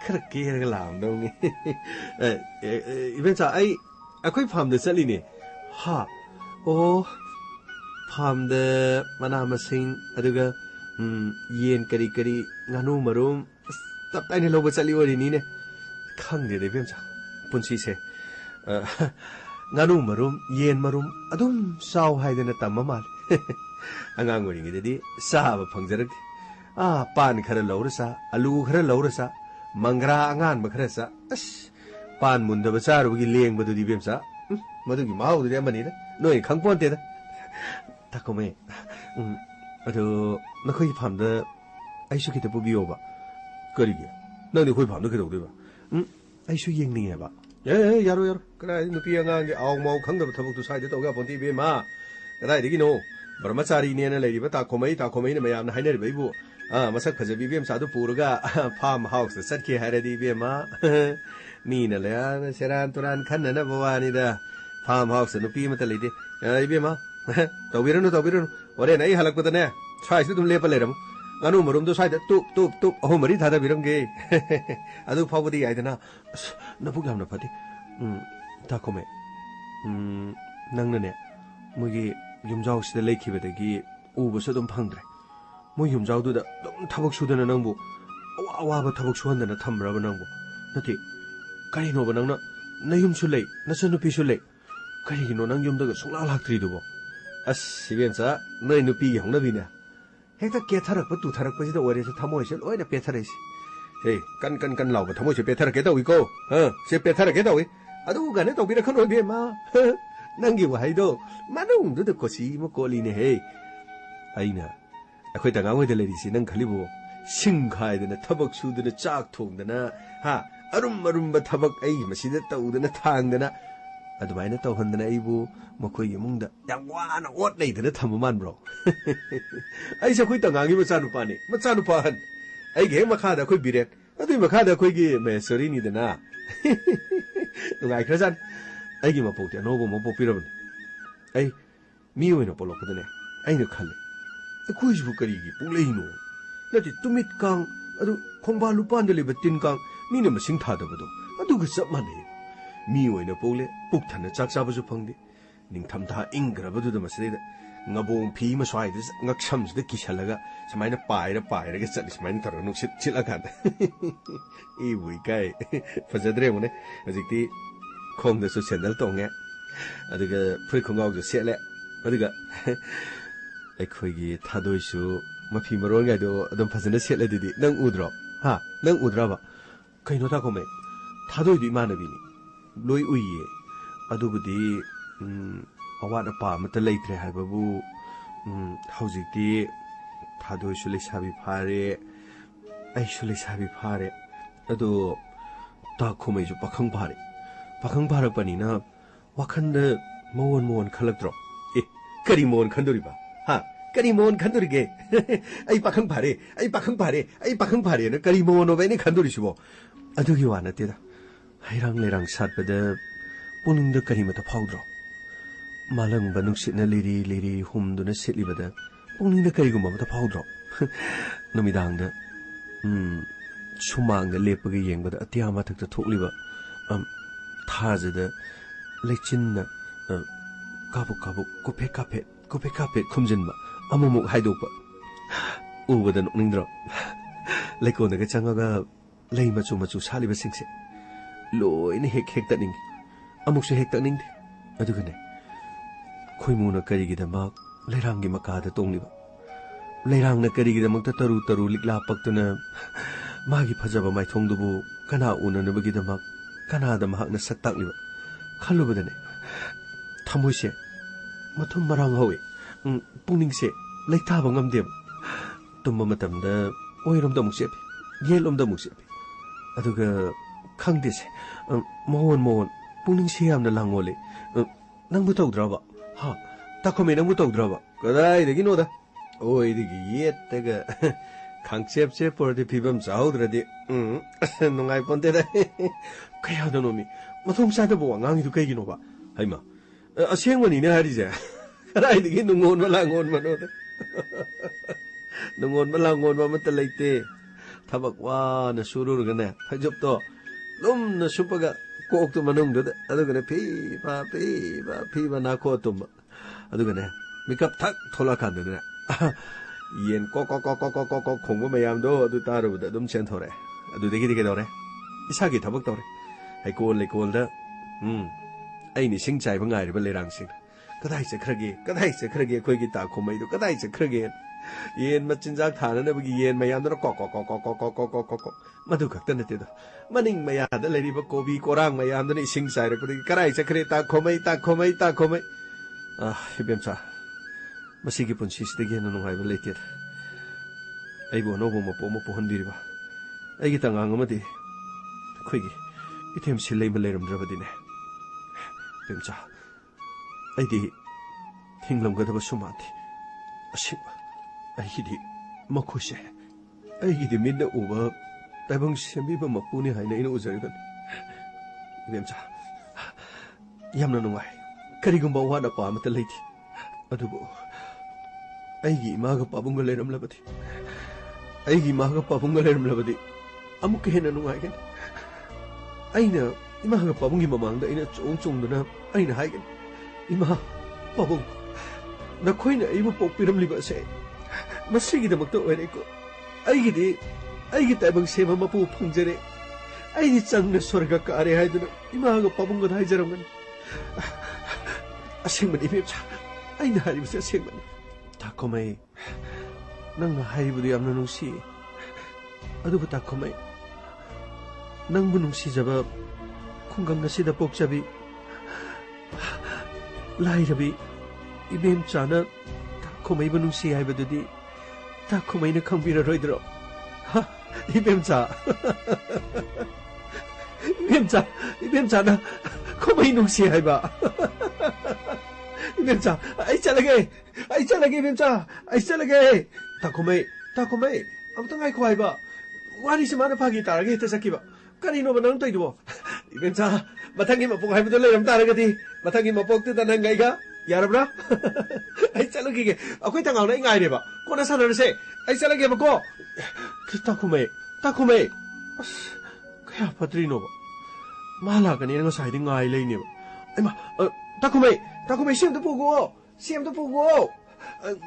ꯈꯔ ꯀꯦꯔꯒ ꯂꯥꯛꯑꯝꯗꯧꯅꯤ ꯏꯕꯦꯝꯆꯥ ꯑꯩꯈꯣꯏ ꯐꯥꯔꯝꯗ ꯆꯠꯂꯤꯅꯦ ꯍꯥ ꯑꯣ ꯐꯥꯔꯝꯗ ꯃꯅꯥ ꯃꯁꯤꯡ ꯑꯗꯨꯒ ꯌꯦꯟ ꯀꯔꯤ ꯀꯔꯤ ꯉꯥꯅꯨ ꯃꯔꯨꯝ ꯇꯞ ꯇꯥꯏꯅ ꯂꯧꯕ ꯆꯠꯂꯤ ꯑꯣꯏꯔꯤꯅꯤꯅꯦ ꯈꯪꯗꯦꯗ ꯏꯕꯦꯝꯆꯥ ꯄꯨꯟꯁꯤꯁꯦ ꯉꯥꯅꯨ ꯃꯔꯨꯝ ꯌꯦꯟ ꯃꯔꯨꯝ ꯑꯗꯨꯝ ꯆꯥꯎ ꯍꯥꯏꯗꯅ ꯇꯝꯕ ꯃꯥꯜꯂꯦ ꯑꯉꯥꯡ ꯑꯣꯏꯔꯤꯉꯩꯗꯗꯤ ꯆꯥꯕ ꯐꯪꯖꯔꯛꯇꯦ ꯄꯥꯟ ꯈꯔ ꯂꯧꯔ ꯆꯥ ꯑꯂꯨ ꯈꯔ ꯂꯧꯔ ꯆꯥ ꯃꯪꯒ꯭ꯔꯥ ꯑꯉꯥꯟꯕ ꯈꯔ ꯆꯥ ꯑꯁ ꯄꯥꯟ ꯃꯨꯟꯗꯕ ꯆꯥꯔꯨꯕꯒꯤ ꯂꯦꯡꯕꯗꯨꯗꯤ ꯏꯕꯦꯝꯆꯥ ꯃꯗꯨꯒꯤ ꯃꯍꯥꯎꯗꯨꯗꯤ ꯑꯃꯅꯤꯗ ꯅꯣꯏ ꯈꯪꯄꯣꯟꯇꯦꯗ ꯇꯥꯀꯣꯃꯦ ꯑꯗꯣ ꯅꯈꯣꯏꯒꯤ ꯐꯥꯔꯝꯗ ꯑꯩꯁꯨ ꯈꯤꯇ ꯄꯨꯕꯤꯌꯣꯕ ꯀꯔꯤꯒꯤ ꯅꯪꯗꯤ ꯑꯩꯈꯣꯏ ꯐꯥꯔꯝꯗ ꯀꯩꯗꯧꯗꯣꯏꯕ ꯑꯩꯁꯨ ꯌꯦꯡꯅꯤꯡꯉꯦꯕ ꯌꯥꯔꯣꯏ ꯌꯥꯔꯣꯏ ꯀꯗꯥꯏ ꯅꯨꯄꯤ ꯑꯉꯥꯡꯒꯤ ꯑꯥꯎ ꯃꯥꯎ ꯈꯪꯗꯕ ꯊꯕꯛꯇꯨ ꯁ꯭ꯋꯥꯏꯗ ꯇꯧ ꯌꯥꯄꯣꯟꯇꯦ ꯏꯕꯦꯝꯃ ꯀꯗꯥꯏꯗꯒꯤꯅꯣ ꯕ꯭ꯔꯍ꯭ꯃꯆꯥꯔꯤꯅꯦꯅ ꯂꯩꯔꯤꯕ ꯇꯥꯈꯣꯃꯩꯅ ꯃꯌꯥꯝꯅ ꯍꯥꯏꯅꯔꯤꯕ ꯑꯩꯕꯨ ꯃꯁꯛ ꯐꯖꯕꯤ ꯏꯕꯦꯝꯆꯥꯗꯨ ꯄꯨꯔꯒ ꯐꯥꯔꯝ ꯍꯥꯎꯁꯇ ꯆꯠꯀꯦ ꯍꯥꯏꯔꯗꯤ ꯏꯕꯦꯝꯃ ꯃꯤꯅ ꯂꯩꯌꯥꯅ ꯁꯦꯔꯥꯟ ꯇꯨꯔꯥꯟ ꯈꯟꯅꯅꯕ ꯋꯥꯅꯤꯗ ꯐꯥꯔꯝ ꯍꯥꯎꯁꯇ ꯅꯨꯄꯤ ꯑꯃꯠꯇ ꯂꯩꯇꯦ ꯏꯕꯦꯝꯃ ꯇꯧꯕꯤꯔꯅꯨ ꯍꯣꯔꯦꯟ ꯑꯩ ꯍꯜꯂꯛꯄꯗꯅꯦ ꯁ꯭ꯋꯥꯏꯁꯤꯗ ꯑꯗꯨꯝ ꯂꯦꯞꯄ ꯂꯩꯔꯝꯃꯨ ꯉꯥꯅꯨ ꯃꯔꯨꯝꯗꯣ ꯁ꯭ꯋꯥꯏꯗ ꯇꯨꯞ 3-4 ꯊꯥꯗꯕꯤꯔꯝꯒꯦ ꯑꯗꯨ ꯐꯥꯎꯕꯗꯤ ꯌꯥꯏꯗꯅ ꯑꯁ ꯅꯕꯨꯛ ꯌꯥꯝꯅ ꯐꯠꯇꯦ ꯇꯥꯈꯣꯃꯦ ꯅꯪꯅꯅꯦ ꯃꯣꯏꯒꯤ ꯌꯨꯝꯖꯥꯎꯁꯤꯗ ꯂꯩꯈꯤꯕꯗꯒꯤ ꯎꯕꯁꯨ ꯑꯗꯨꯝ ꯐꯪꯗ꯭ꯔꯦ ꯃꯣꯏ ꯌꯨꯝꯖꯥꯎꯗꯨꯗ ꯑꯗꯨꯝ ꯊꯕꯛ ꯁꯨꯗꯅ ꯅꯪꯕу ꯑꯋꯥꯕ ꯊꯕꯛ ꯁꯨꯍꯟꯗꯅ ꯊꯝꯕ꯭ꯔꯕ ꯅꯪꯕꯨ ꯅꯠꯇꯦ ꯀꯔꯤꯅꯣꯕ ꯅꯪꯅ ꯅꯌꯨꯝꯁꯨ ꯂꯩ ꯅꯆꯟꯅꯨꯄꯤꯁꯨ ꯂꯩ ꯀꯔꯤꯒꯤꯅꯣ ꯅꯪ ꯌꯨꯝꯗꯒ ꯁꯨꯡꯂꯥꯛ ꯂꯥꯛꯇ꯭ꯔꯤꯗꯨꯕꯣ ꯑꯁ ꯏꯕꯦꯝꯆꯥ ꯅꯣꯏ ꯅꯨꯄꯤꯒꯤ ꯍꯧꯅꯕꯤꯅꯦ ꯍꯦꯛꯇ ꯀꯦꯊꯔꯛꯄ ꯇꯨꯊꯔꯛꯄꯁꯤꯗ ꯑꯣꯏꯔꯦꯁꯨ ꯊꯃꯣꯏꯁꯦ ꯂꯣꯏꯅ ꯄꯦꯊꯔꯛꯏꯁꯦ ꯀꯟ ꯂꯥꯎꯕ ꯊꯃꯣꯏꯁꯦ ꯄꯦꯊꯔꯛꯀꯦ ꯇꯧꯏꯀꯣ ꯁꯦ ꯄꯦꯊꯔꯛꯀꯦ ꯇꯧꯏ ꯑꯗꯨꯒꯅꯦ ꯇꯧꯕꯤꯔꯛꯀꯅꯣ ꯏꯕꯦꯝꯃ ꯅꯪꯒꯤ ꯋꯥꯍꯩꯗꯣ ꯃꯅꯨꯡꯗꯨꯗ ꯀꯣꯆꯤ ꯑꯃ ꯀꯣꯠꯂꯤꯅꯦꯍꯦ ꯑꯩꯅ ꯑꯩꯈꯣꯏ ꯇꯉꯥꯡꯍꯣꯏꯗ ꯂꯩꯔꯤꯁꯤ ꯅꯪ ꯈꯜꯂꯤꯕꯣ ꯁꯤꯡ ꯈꯥꯏꯗꯅ ꯊꯕꯛ ꯁꯨꯗꯅ ꯆꯥꯛ ꯊꯣꯡꯗꯅ ꯑꯔꯨꯝꯕ ꯊꯕꯛ ꯑꯩꯒꯤ ꯃꯁꯤꯗ ꯇꯧꯗꯅ ꯊꯥꯡꯗꯅ ꯑꯗꯨꯃꯥꯏꯅ ꯇꯧꯍꯟꯗꯅ ꯑꯩꯕꯨ ꯃꯈꯣꯏꯒꯤ ꯏꯃꯨꯡꯗ ꯌꯥꯝ ꯋꯥꯅ ꯑꯣꯠ ꯂꯩꯗꯅ ꯊꯝꯕ ꯃꯥꯟꯕ꯭ꯔꯣ ꯑꯩꯁꯦ ꯑꯩꯈꯣꯏ ꯇꯉꯥꯡꯒꯤ ꯃꯆꯥꯅꯨꯄꯥꯅꯤ ꯃꯆꯥꯅꯨꯄꯥ ꯑꯍꯟ ꯑꯩꯒꯤ ꯍꯦꯛ ꯃꯈꯥꯗ ꯑꯩꯈꯣꯏ ꯕꯤꯔꯦꯟ ꯑꯗꯨꯒꯤ ꯃꯈꯥꯗ ꯑꯩꯈꯣꯏꯒꯤ ꯃꯍꯦꯁꯔꯤꯅꯤꯗꯅ ꯅꯨꯡꯉꯥꯏꯈ꯭ꯔꯖꯥꯠꯅꯤ ꯑꯩꯒꯤ ꯃꯄꯣꯛꯇꯤ ꯑꯅꯧꯕ ꯑꯃ ꯄꯣꯛꯄꯤꯔꯕꯅꯤ ꯑꯩ ꯃꯤ ꯑꯣꯏꯅ ꯄꯣꯛꯂꯛꯄꯗꯅꯦ ꯑꯩꯅ ꯈꯜꯂꯦ ꯑꯩꯈꯣꯏꯁꯤꯕꯨ ꯀꯔꯤꯒꯤ ꯄꯣꯛꯂꯛꯏꯅꯣ ꯅꯠꯇꯦ ꯇꯨꯃꯤꯠ ꯀꯥꯡ ꯑꯗꯨ ꯈꯣꯡꯕꯥꯟ ꯂꯨꯄꯥꯟꯗ ꯂꯩꯕ ꯇꯤꯟ ꯀꯥꯡ ꯃꯤꯅ ꯃꯁꯤꯡ ꯊꯥꯗꯕꯗꯣ ꯑꯗꯨꯒ ꯆꯞ ꯃꯥꯟꯅꯩ ꯃꯤ ꯑꯣꯏꯅ ꯄꯣꯛꯂꯦ ꯄꯨꯛ ꯊꯟꯅ ꯆꯥꯛ ꯆꯥꯕꯁꯨ ꯐꯪꯗꯦ ꯅꯤꯡꯊꯝꯊꯥ ꯏꯪꯈ꯭ꯔꯕꯗꯨꯗ ꯃꯁꯤꯗꯩꯗ ꯉꯕꯣꯡ ꯐꯤ ꯑꯃ ꯁ꯭ꯋꯥꯏꯗ ꯉꯛꯁꯝꯁꯤꯗ ꯀꯤꯁꯜꯂꯒ ꯁꯨꯃꯥꯏꯅ ꯄꯥꯏꯔꯒ ꯆꯠꯂꯤ ꯁꯨꯃꯥꯏꯅ ꯇꯧꯔꯒ ꯅꯨꯡꯁꯤꯠ ꯁꯤꯠꯂꯀꯥꯟꯗ ꯏꯕꯨ ꯏꯀꯥꯏ ꯐꯖꯗ꯭ꯔꯦ ꯑꯃꯨꯛꯅꯦ ꯍꯧꯖꯤꯛꯇꯤ ꯈꯣꯡꯗꯁꯨ ꯁꯦꯟꯗꯜ ꯇꯣꯡꯉꯦ ꯑꯗꯨꯒ ꯐꯨꯔꯤꯠ ꯈꯣꯡꯒ꯭ꯔꯥꯎꯁꯨ ꯁꯦꯠꯂꯦ ꯑꯗꯨꯒ ꯑꯩꯈꯣꯏꯒꯤ ꯊꯥꯗꯣꯏꯁꯨ ꯃꯐꯤ ꯃꯔꯣꯟꯒꯥꯏꯗꯣ ꯑꯗꯨꯝ ꯐꯖꯅ ꯁꯦꯠꯂꯗꯨꯗꯤ ꯅꯪ ꯎꯗ꯭ꯔꯣ ꯅꯪ ꯎꯗ꯭ꯔꯕ ꯀꯩꯅꯣ ꯇꯥꯈꯣꯃꯦ ꯊꯥꯗꯣꯏꯗꯨ ꯏꯃꯥꯟꯅꯕꯤꯅꯤ ꯂꯣꯏ ꯎꯏꯌꯦ ꯑꯗꯨꯕꯨꯗꯤ ꯑꯋꯥꯠ ꯑꯄꯥ ꯑꯃꯠꯇ ꯂꯩꯇ꯭ꯔꯦ ꯍꯥꯏꯕꯕꯨ ꯍꯧꯖꯤꯛꯇꯤ ꯊꯥꯗꯣꯏꯁꯨ ꯂꯩꯁꯥꯕꯤ ꯐꯥꯔꯦ ꯑꯩꯁꯨ ꯂꯩꯁꯥꯕꯤ ꯐꯥꯔꯦ ꯑꯗꯣ ꯇꯥꯈꯣꯃꯩꯁꯨ ꯄꯥꯈꯪ ꯐꯥꯔꯛꯄꯅꯤꯅ ꯋꯥꯈꯟꯗ ꯃꯑꯣꯟ ꯈꯜꯂꯛꯇ꯭ꯔꯣ ꯀꯔꯤ ꯃꯑꯣꯟ ꯈꯟꯗꯣꯔꯤꯕ ꯀꯔꯤ ꯃꯑꯣꯟ ꯈꯟꯗꯣꯔꯤꯒꯦ ꯑꯩ पाखंग फारे करी मौनोब अने खंदोरिसिबो अदुगी वा नतेदा हैरांग लेरांग सातपदा पुनिंगदा करिमता फाउद्रो मालंग बनुसिना लिरी हुमदुना सिटलिबदा पुनिंगदा करिगुम्बा मता फाउद्रो नमिदांगदा सुमांगदा लेपगा येंगबदा अतिया माथक्ता थोकलिबा थाजदा लेचिनना काबुक कुफे काफे खुमजिनबा अमुमुक हाइदोकपा उबदा नोकनिंद्रो लेकोनगा चंगागा लई मचु सालिबसिंगसे लोइना हेक्तनिंग अमुकसे हेक्तनिंगदे अदुगने खोइमुना करिगिदमक लेरांगी मकादा तोंगलिबा लेरांगना करिगिदमक्ता तरु लिक्ला पक्तुना मागी फजबा माइथोंदुबु कना उननबगिदमक कनादा महकना सक्ताक्लिबा खल्लुबदने थमोइसे मथुम मरांग हवे पुनिंगसे लेथाबा ngamdeb tumba matamda oiromda muksepi yelomda muksepi aduga khangdese mohon puning se yamna langole nangbu tawdraba ha takhome nangbu tawdraba kadai degi noda oi degi yettaga khangchep che porde phibam chawdradi nungai ponte da kaya da nomi mathom sa da bo ngangi du kai ginoba haima asengwani ne harije kadai degi nungon malangon manoda nungon malangon ma mata leite tabak wana sururgane phajopto lumna supaga kokto manungda adugane phi ba na ko tum adugane mikap thak thola kan de yen ko khongba mayam do adu tarubda dum chen thore adu degi dore isagi thabak tore haikol da ai ni sing chai ba ngai ba lerang sing kadai chakhrage khoi gi ta khomai do kadai chakhrage yen machinjak thana bagi yen mayam do ko madu khakta nate do maning maya da leri ba kobi korang mayam do ni sing chai ra kadai chakre ta khomai hibem cha ꯃꯁꯤꯒꯤ ꯄꯨꯟꯁꯤꯁꯤꯗꯒꯤ ꯍꯦꯟꯅ ꯅꯨꯡꯉꯥꯏꯕ ꯂꯩꯇꯦꯗ ꯑꯩꯕꯨ ꯑꯅꯧꯕ ꯃꯄꯣꯛ ꯑꯃ ꯄꯣꯛꯍꯟꯕꯤꯔꯤꯕ ꯑꯩꯒꯤ ꯇꯉꯥꯡ ꯑꯃꯗꯤ ꯑꯩꯈꯣꯏꯒꯤ ꯏꯊꯦꯝ ꯁꯤꯜꯂꯩꯃ ꯂꯩꯔꯝꯗ꯭ꯔꯕꯗꯤꯅꯦ ꯏꯕꯦꯝꯆꯥ ꯑꯩꯗꯤ ꯍꯤꯡꯂꯝꯒꯗꯕꯁꯨ ꯃꯥꯟꯗꯦ ꯑꯁꯦꯡꯕ ꯑꯩꯒꯤꯗꯤ ꯃꯈꯣꯏꯁꯦ ꯑꯩꯒꯤꯗꯤ ꯃꯤꯠꯅ ꯎꯕ ꯇꯥꯏꯕꯪ ꯁꯦꯝꯕꯤꯕ ꯃꯄꯨꯅꯤ ꯍꯥꯏꯅ ꯑꯩꯅ ꯎꯖꯔꯒꯅꯤ ꯏꯕꯦꯝꯆꯥ ꯌꯥꯝꯅ ꯅꯨꯡꯉꯥꯏ ꯀꯔꯤꯒꯨꯝꯕ ꯑꯋꯥꯠ ꯑꯄꯥ ꯑꯃꯠꯇ ꯂꯩꯇꯦ ꯑꯗꯨꯕꯨ ꯑꯩꯒꯤ ꯏꯃꯥꯒ ꯄꯥꯕꯨꯡꯒ ꯂꯩꯔꯝꯂꯕꯗꯤ ꯑꯃꯨꯛꯀ ꯍꯦꯟꯅ ꯅꯨꯡꯉꯥꯏꯒꯅꯤ ꯑꯩꯅ 이마가 빠붕이 마망다 이나 쫑쫑도나 아이나 하이겐 이마 빠붕 나 코이나 이부 뽑비름 리바세 마시기다막도 오래고 아이기 따방 세마 마부 풍제래 아이니 짱나 소리가 까래 하이드나 이마가 빠붕건 하이자랑은 생만 이맵차 아이나 하리부세 생만 다코마이 낭나 하이부도 얌나 농시 아두부 다코마이 낭부 농시자바 콩강가시다 복잡이 라이라비 이뱀짜나 다코마이부 농시 하이부도디 다코마이나 강비라 로이드로 하 이뱀짜 이뱀짜나 코마이 농시 하이바 이뱀짜 아이 잘라게 이뱀짜 아이 잘라게 다코마이 아무튼 아이코 하이바 와리시 마나 파기 따라게 했다 자기바 까니노 바낭 떠이도 이벤차 마탕기 마포 하이브도 레럼 따라가디 마탕기 마포 뜨다 난가이가 야라브라 아이 잘라게 아코이 당하나 인가이레바 코나 사나르세 아이 잘라게 바코 타코메 그야 파트리노 말라가니 이런 거 사이드 nga이 레이니 아이마 타코메 시험도 보고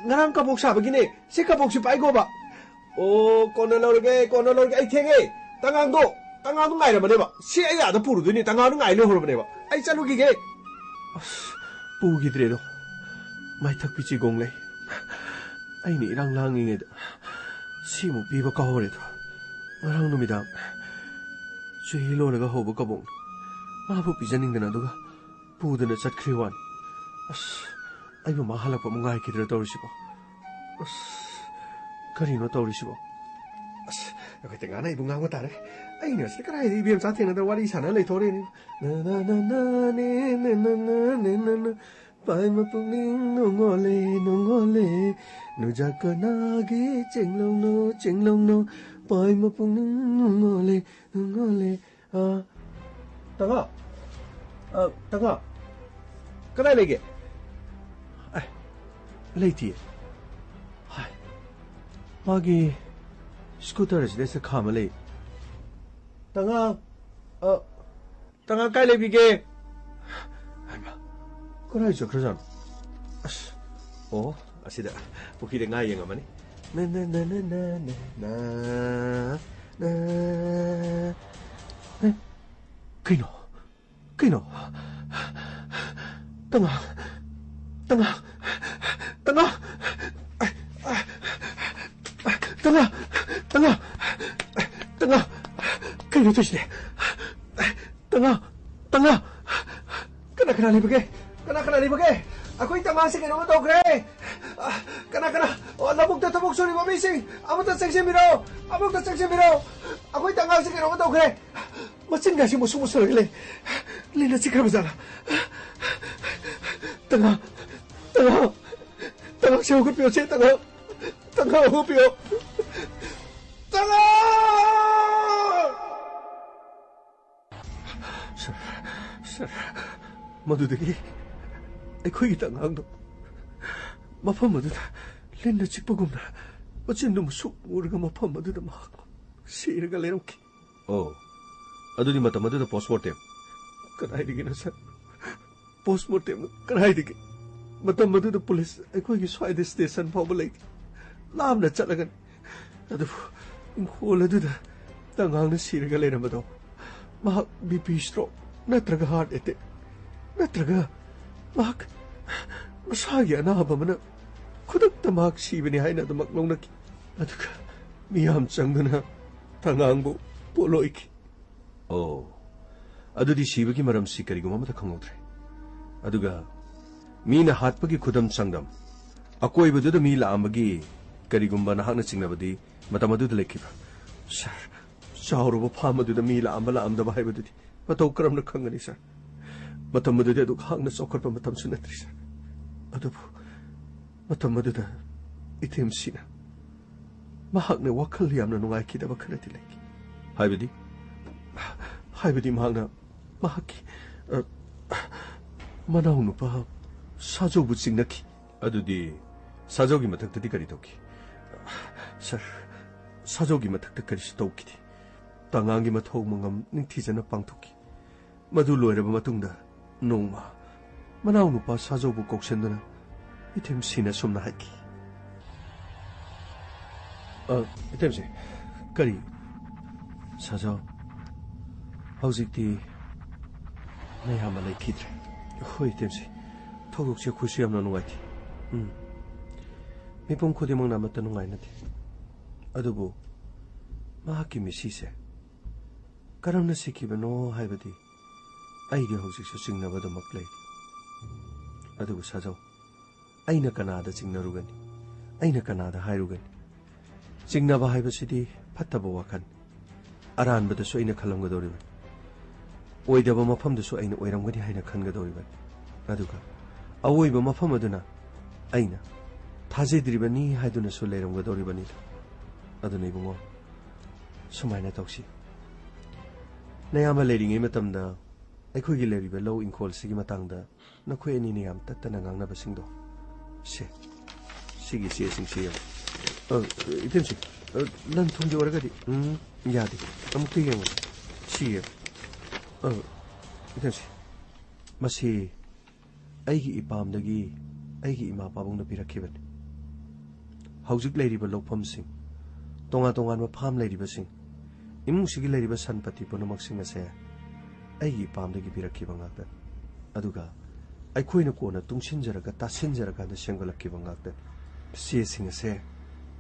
nga랑 까복 사바기네 세 까복시 빠이고 봐 오, 꺼내놓을게, 아이, 탱해! 땅강도 nga이라 말해봐. 시야야도 부르더니 땅강도 nga이려 그러면해봐. 아이, 잘루기게. 부기들에도, 마이탁비지 공래. 아이니, 이랑랑잉에도, 시무 비버 까오래도, 나랑 놈이당, 쥐로라가 호버 까봉, 마부 비자닝드나 누가, 부드나 잣크리완. 아이고, 마할락바 뭔가 할기들을 떠오르시고. 그리노 떠오르시고 여기 때가나 이분 가고 따래 아이네 시카라 이비엠 자테는 와리 사나 레토레니 나나나나네나나나나 바이마뿡닝 농올레 누자카나게 쟁롱노 바이마뿡닝 농올레 아 땅아 그래 내게 아 레이티 마기 스쿠터에서 내서 가면래 땅아 깔래비게 아이마 그러이죠 그러잖아 아시다 보기대 나이 영어만이 나나나나나나 그이노 땅아 그이노 조시네 땅아 그나 리버게 아코이 땅마세 게노 또 그래 그나 나복다 타복 소리 마미싱 아무도 섹시 밀어 아코이 땅마세 게노 또 그래 멋진가시 무슨 그래 리나 지켜보잖아 땅아 세우고 뼈체 땅아 호뼈 마두들이 아이코이 땅강도 마파 마두다 린다 직보금나 어찌 너무 속 우리가 마파 마두다 막 시르가 레롱키 아두니 마타 마두다 포스모르템 그나이디기나 사 포스모르템 그나이디기 마타 마두다 폴리스 아이코이 스와이드 스테이션 파블레 람나 ꯆꯠꯂꯒꯅꯤ ꯑꯗꯨꯕꯨ ꯏꯪꯈꯣꯜ ꯑꯗꯨꯗ ꯇꯉꯥꯡꯅ ꯁꯤꯔꯒ ꯂꯩꯔꯝꯕꯗꯣ ꯃꯍꯥꯛ ꯕꯤꯄꯤ ꯁ꯭ꯇ꯭ꯔꯣꯛ ꯅꯠꯇ꯭ꯔꯒ ꯍꯥꯔꯠ ꯑꯦꯇꯦꯛ ꯅꯠꯇ꯭ꯔꯒ ꯃꯍꯥꯛ ꯃꯁꯥꯒꯤ ꯑꯅꯥꯕ ꯑꯃꯅ ꯈꯨꯗꯛꯇ ꯃꯍꯥꯛ ꯁꯤꯕꯅꯤ ꯍꯥꯏꯅ ꯑꯗꯨꯃꯛ ꯂꯧꯅꯈꯤ ꯑꯗꯨꯒ ꯃꯤꯌꯥꯝ ꯆꯪꯗꯨꯅ ꯇꯉꯥꯡꯕꯨ ꯄꯣꯠꯂꯣꯏꯈꯤ ꯑꯗꯨꯗꯤ ꯁꯤꯕꯒꯤ ꯃꯔꯝꯁꯤ ꯀꯔꯤꯒꯨꯝꯕ ꯑꯃꯠꯇ ꯈꯪꯍꯧꯗ꯭ꯔꯦ ꯑꯗꯨꯒ ꯃꯤꯅ ꯍꯥꯠꯄꯒꯤ ꯈꯨꯗꯝ ꯆꯥꯡꯗꯝ ꯑꯀꯣꯏꯕꯗꯨꯗ ꯃꯤ ꯂꯥꯛꯑꯝꯕꯒꯤ ꯀꯔꯤꯒꯨꯝꯕ ꯅꯍꯥꯛꯅ ꯆꯤꯡꯅꯕꯗꯤ ꯃꯇꯝ ꯑꯗꯨꯗ ꯂꯩꯈꯤꯕ꯭ꯔꯥ? ꯁꯥꯔ, ꯆꯥꯎꯔꯕ ꯐꯥꯝ ꯑꯗꯨꯗ ꯃꯤ ꯂꯥꯛꯑꯝꯗꯕ ꯍꯥꯏꯕꯗꯨꯗꯤ ꯃꯇꯧ ꯀꯔꯝꯅ ꯈꯪꯒꯅꯤ ꯁꯥꯔ? ꯃꯇꯝ ꯑꯗꯨꯗꯤ ꯑꯗꯨꯛ ꯍꯥꯛꯅ ꯆꯥꯎꯈꯠꯄ ꯃꯇꯝꯁꯨ ꯅꯠꯇ꯭ꯔꯤ ꯁꯥꯔ. ꯑꯗꯨꯕꯨ ꯃꯇꯝ ꯑꯗꯨꯗ ꯏꯇꯦꯝꯁꯤꯅ ꯃꯍꯥꯛꯅ ꯋꯥꯈꯜ ꯌꯥꯝꯅ ꯅꯨꯡꯉꯥꯏꯈꯤꯗꯕ ꯈꯔꯗꯤ ꯂꯩꯈꯤ. ꯍꯥꯏꯕꯗꯤ ꯃꯍꯥꯛꯅ ꯃꯍꯥꯛꯀꯤ ꯃꯅꯥꯎꯅꯨꯄꯥ ꯁꯥꯖꯧꯕꯨ ꯆꯤꯡꯅꯈꯤ. ꯑꯗꯨꯗꯤ ꯁꯥꯖꯧꯒꯤ ꯃꯊꯛꯇꯗꯤ ꯀꯔꯤ ꯇꯧꯈꯤ? ꯁꯥꯔ, ꯁꯥꯖꯧꯒꯤ ꯃꯊꯛꯇ ꯀꯔꯤꯁꯨ ꯇꯧꯈꯤꯗꯦ. ꯇꯉꯥꯡꯒꯤ ꯃꯊꯧ ꯃꯉꯝ ꯅꯤꯡꯊꯤꯖꯅ ꯄꯥꯡꯊꯣꯛꯈꯤ. ꯃꯗꯨ ꯂꯣꯏꯔꯕ ꯃꯇꯨꯡꯗ ꯅꯣꯡꯃ ꯃꯅꯥꯎꯅꯨꯄꯥ ꯁꯥꯖꯧꯕꯨ ꯀꯧꯁꯤꯟꯗꯨꯅ ꯏꯇꯦꯝꯁꯤꯅ ꯁꯨꯝꯅ ꯍꯥꯏꯈꯤ. 이템씨, 그리 사저 hꯧꯖꯤꯛꯇꯤ ꯅꯌꯥꯝꯕ ꯂꯩꯈꯤꯗ꯭ꯔꯦ. ꯍꯣꯏ 이템씨, ꯊꯧꯗꯣꯛꯁꯦ ꯑꯩꯈꯣꯏꯁꯨ ꯌꯥꯝꯅ ꯅꯨꯡꯉꯥꯏꯇꯦ. ꯃꯤꯄꯨꯝ ꯈꯨꯗꯤꯡꯃꯛꯅ ꯑꯃꯠꯇ ꯅꯨꯡꯉꯥꯏꯅꯗꯦ. ꯑꯗꯨꯕꯨ ꯃꯍꯥꯛꯀꯤ ꯃꯤꯁꯤꯁꯦ ꯀꯔꯝꯅ ꯁꯤꯈꯤꯕꯅꯣ ꯍꯥꯏꯕꯗꯤ ꯑꯩꯒꯤ ꯍꯧꯖꯤꯛꯁꯨ ꯆꯤꯡꯅꯕꯗꯃꯛ ꯂꯩꯔꯤ. ꯑꯗꯨꯕꯨ 사저, ꯑꯩꯅ ꯀꯅꯥꯗ ꯆꯤꯡꯅꯔꯨꯒꯅꯤ? ꯑꯩꯅ ꯀꯅꯥꯗ ꯍꯥꯏꯔꯨꯒꯅꯤ? ꯆꯤꯡꯅꯕ ꯍꯥꯏꯕꯁꯤꯗꯤ ꯐꯠꯇꯕ ꯋꯥꯈꯜ. ꯑꯔꯥꯟꯕꯗꯁꯨ ꯑꯩꯅ ꯈꯜꯂꯝꯒꯗꯧꯔꯤꯕꯅꯤ. ꯑꯣꯏꯗꯕ ꯃꯐꯝꯗꯁꯨ ꯑꯩꯅ ꯑꯣꯏꯔꯝꯒꯅꯤ ꯍꯥꯏꯅ ꯈꯟꯒꯗꯧꯔꯤꯕꯅꯤ. ꯑꯗꯨꯒ ꯑꯋꯣꯏꯕ ꯃꯐꯝ ꯑꯗꯨꯅ ꯑꯩꯅ ꯊꯥꯖꯗ꯭ꯔꯤꯕꯅꯤ ꯍꯥꯏꯗꯨꯅꯁꯨ ꯂꯩꯔꯝꯒꯗꯧꯔꯤꯕꯅꯤꯗ. ꯑꯗꯨꯅ 이bungo ꯁꯨꯃꯥꯏꯅ ꯇꯧꯁꯤ. ꯅꯌꯥꯝꯕ ꯂꯩꯔꯤꯉꯩ ꯃꯇꯝꯗ ꯑꯩꯈꯣꯏꯒꯤ ꯂꯩꯔꯤꯕ ꯂꯧ ꯏꯪꯈꯣꯜꯁꯤꯒꯤ ꯃꯇꯥꯡꯗ ꯅꯈꯣꯏ ꯑꯅꯤꯅ ꯌꯥꯝ ꯇꯠꯇꯅ ꯉꯥꯡꯅꯕꯁꯤꯡꯗꯣ 시기 ꯆꯦꯁꯤꯡꯁꯤ 이템씨, 난 통지 오래가지. 야디. 아무튼 이게 시에. 이템씨, 마시 아이기 이밤덕이 아이기 이마 바봉도 비라키번. 하우직 레이리버 록펌싱, 동아동안 팜 레이리버싱, 이뭉시기 레이리버 산파티 보노막싱에세 아이기 이밤덕이 비라키방학던. 아두가 아이코이는 꼬나 뚱신저라가 따신저라가 생각락키방학던. 시에싱에세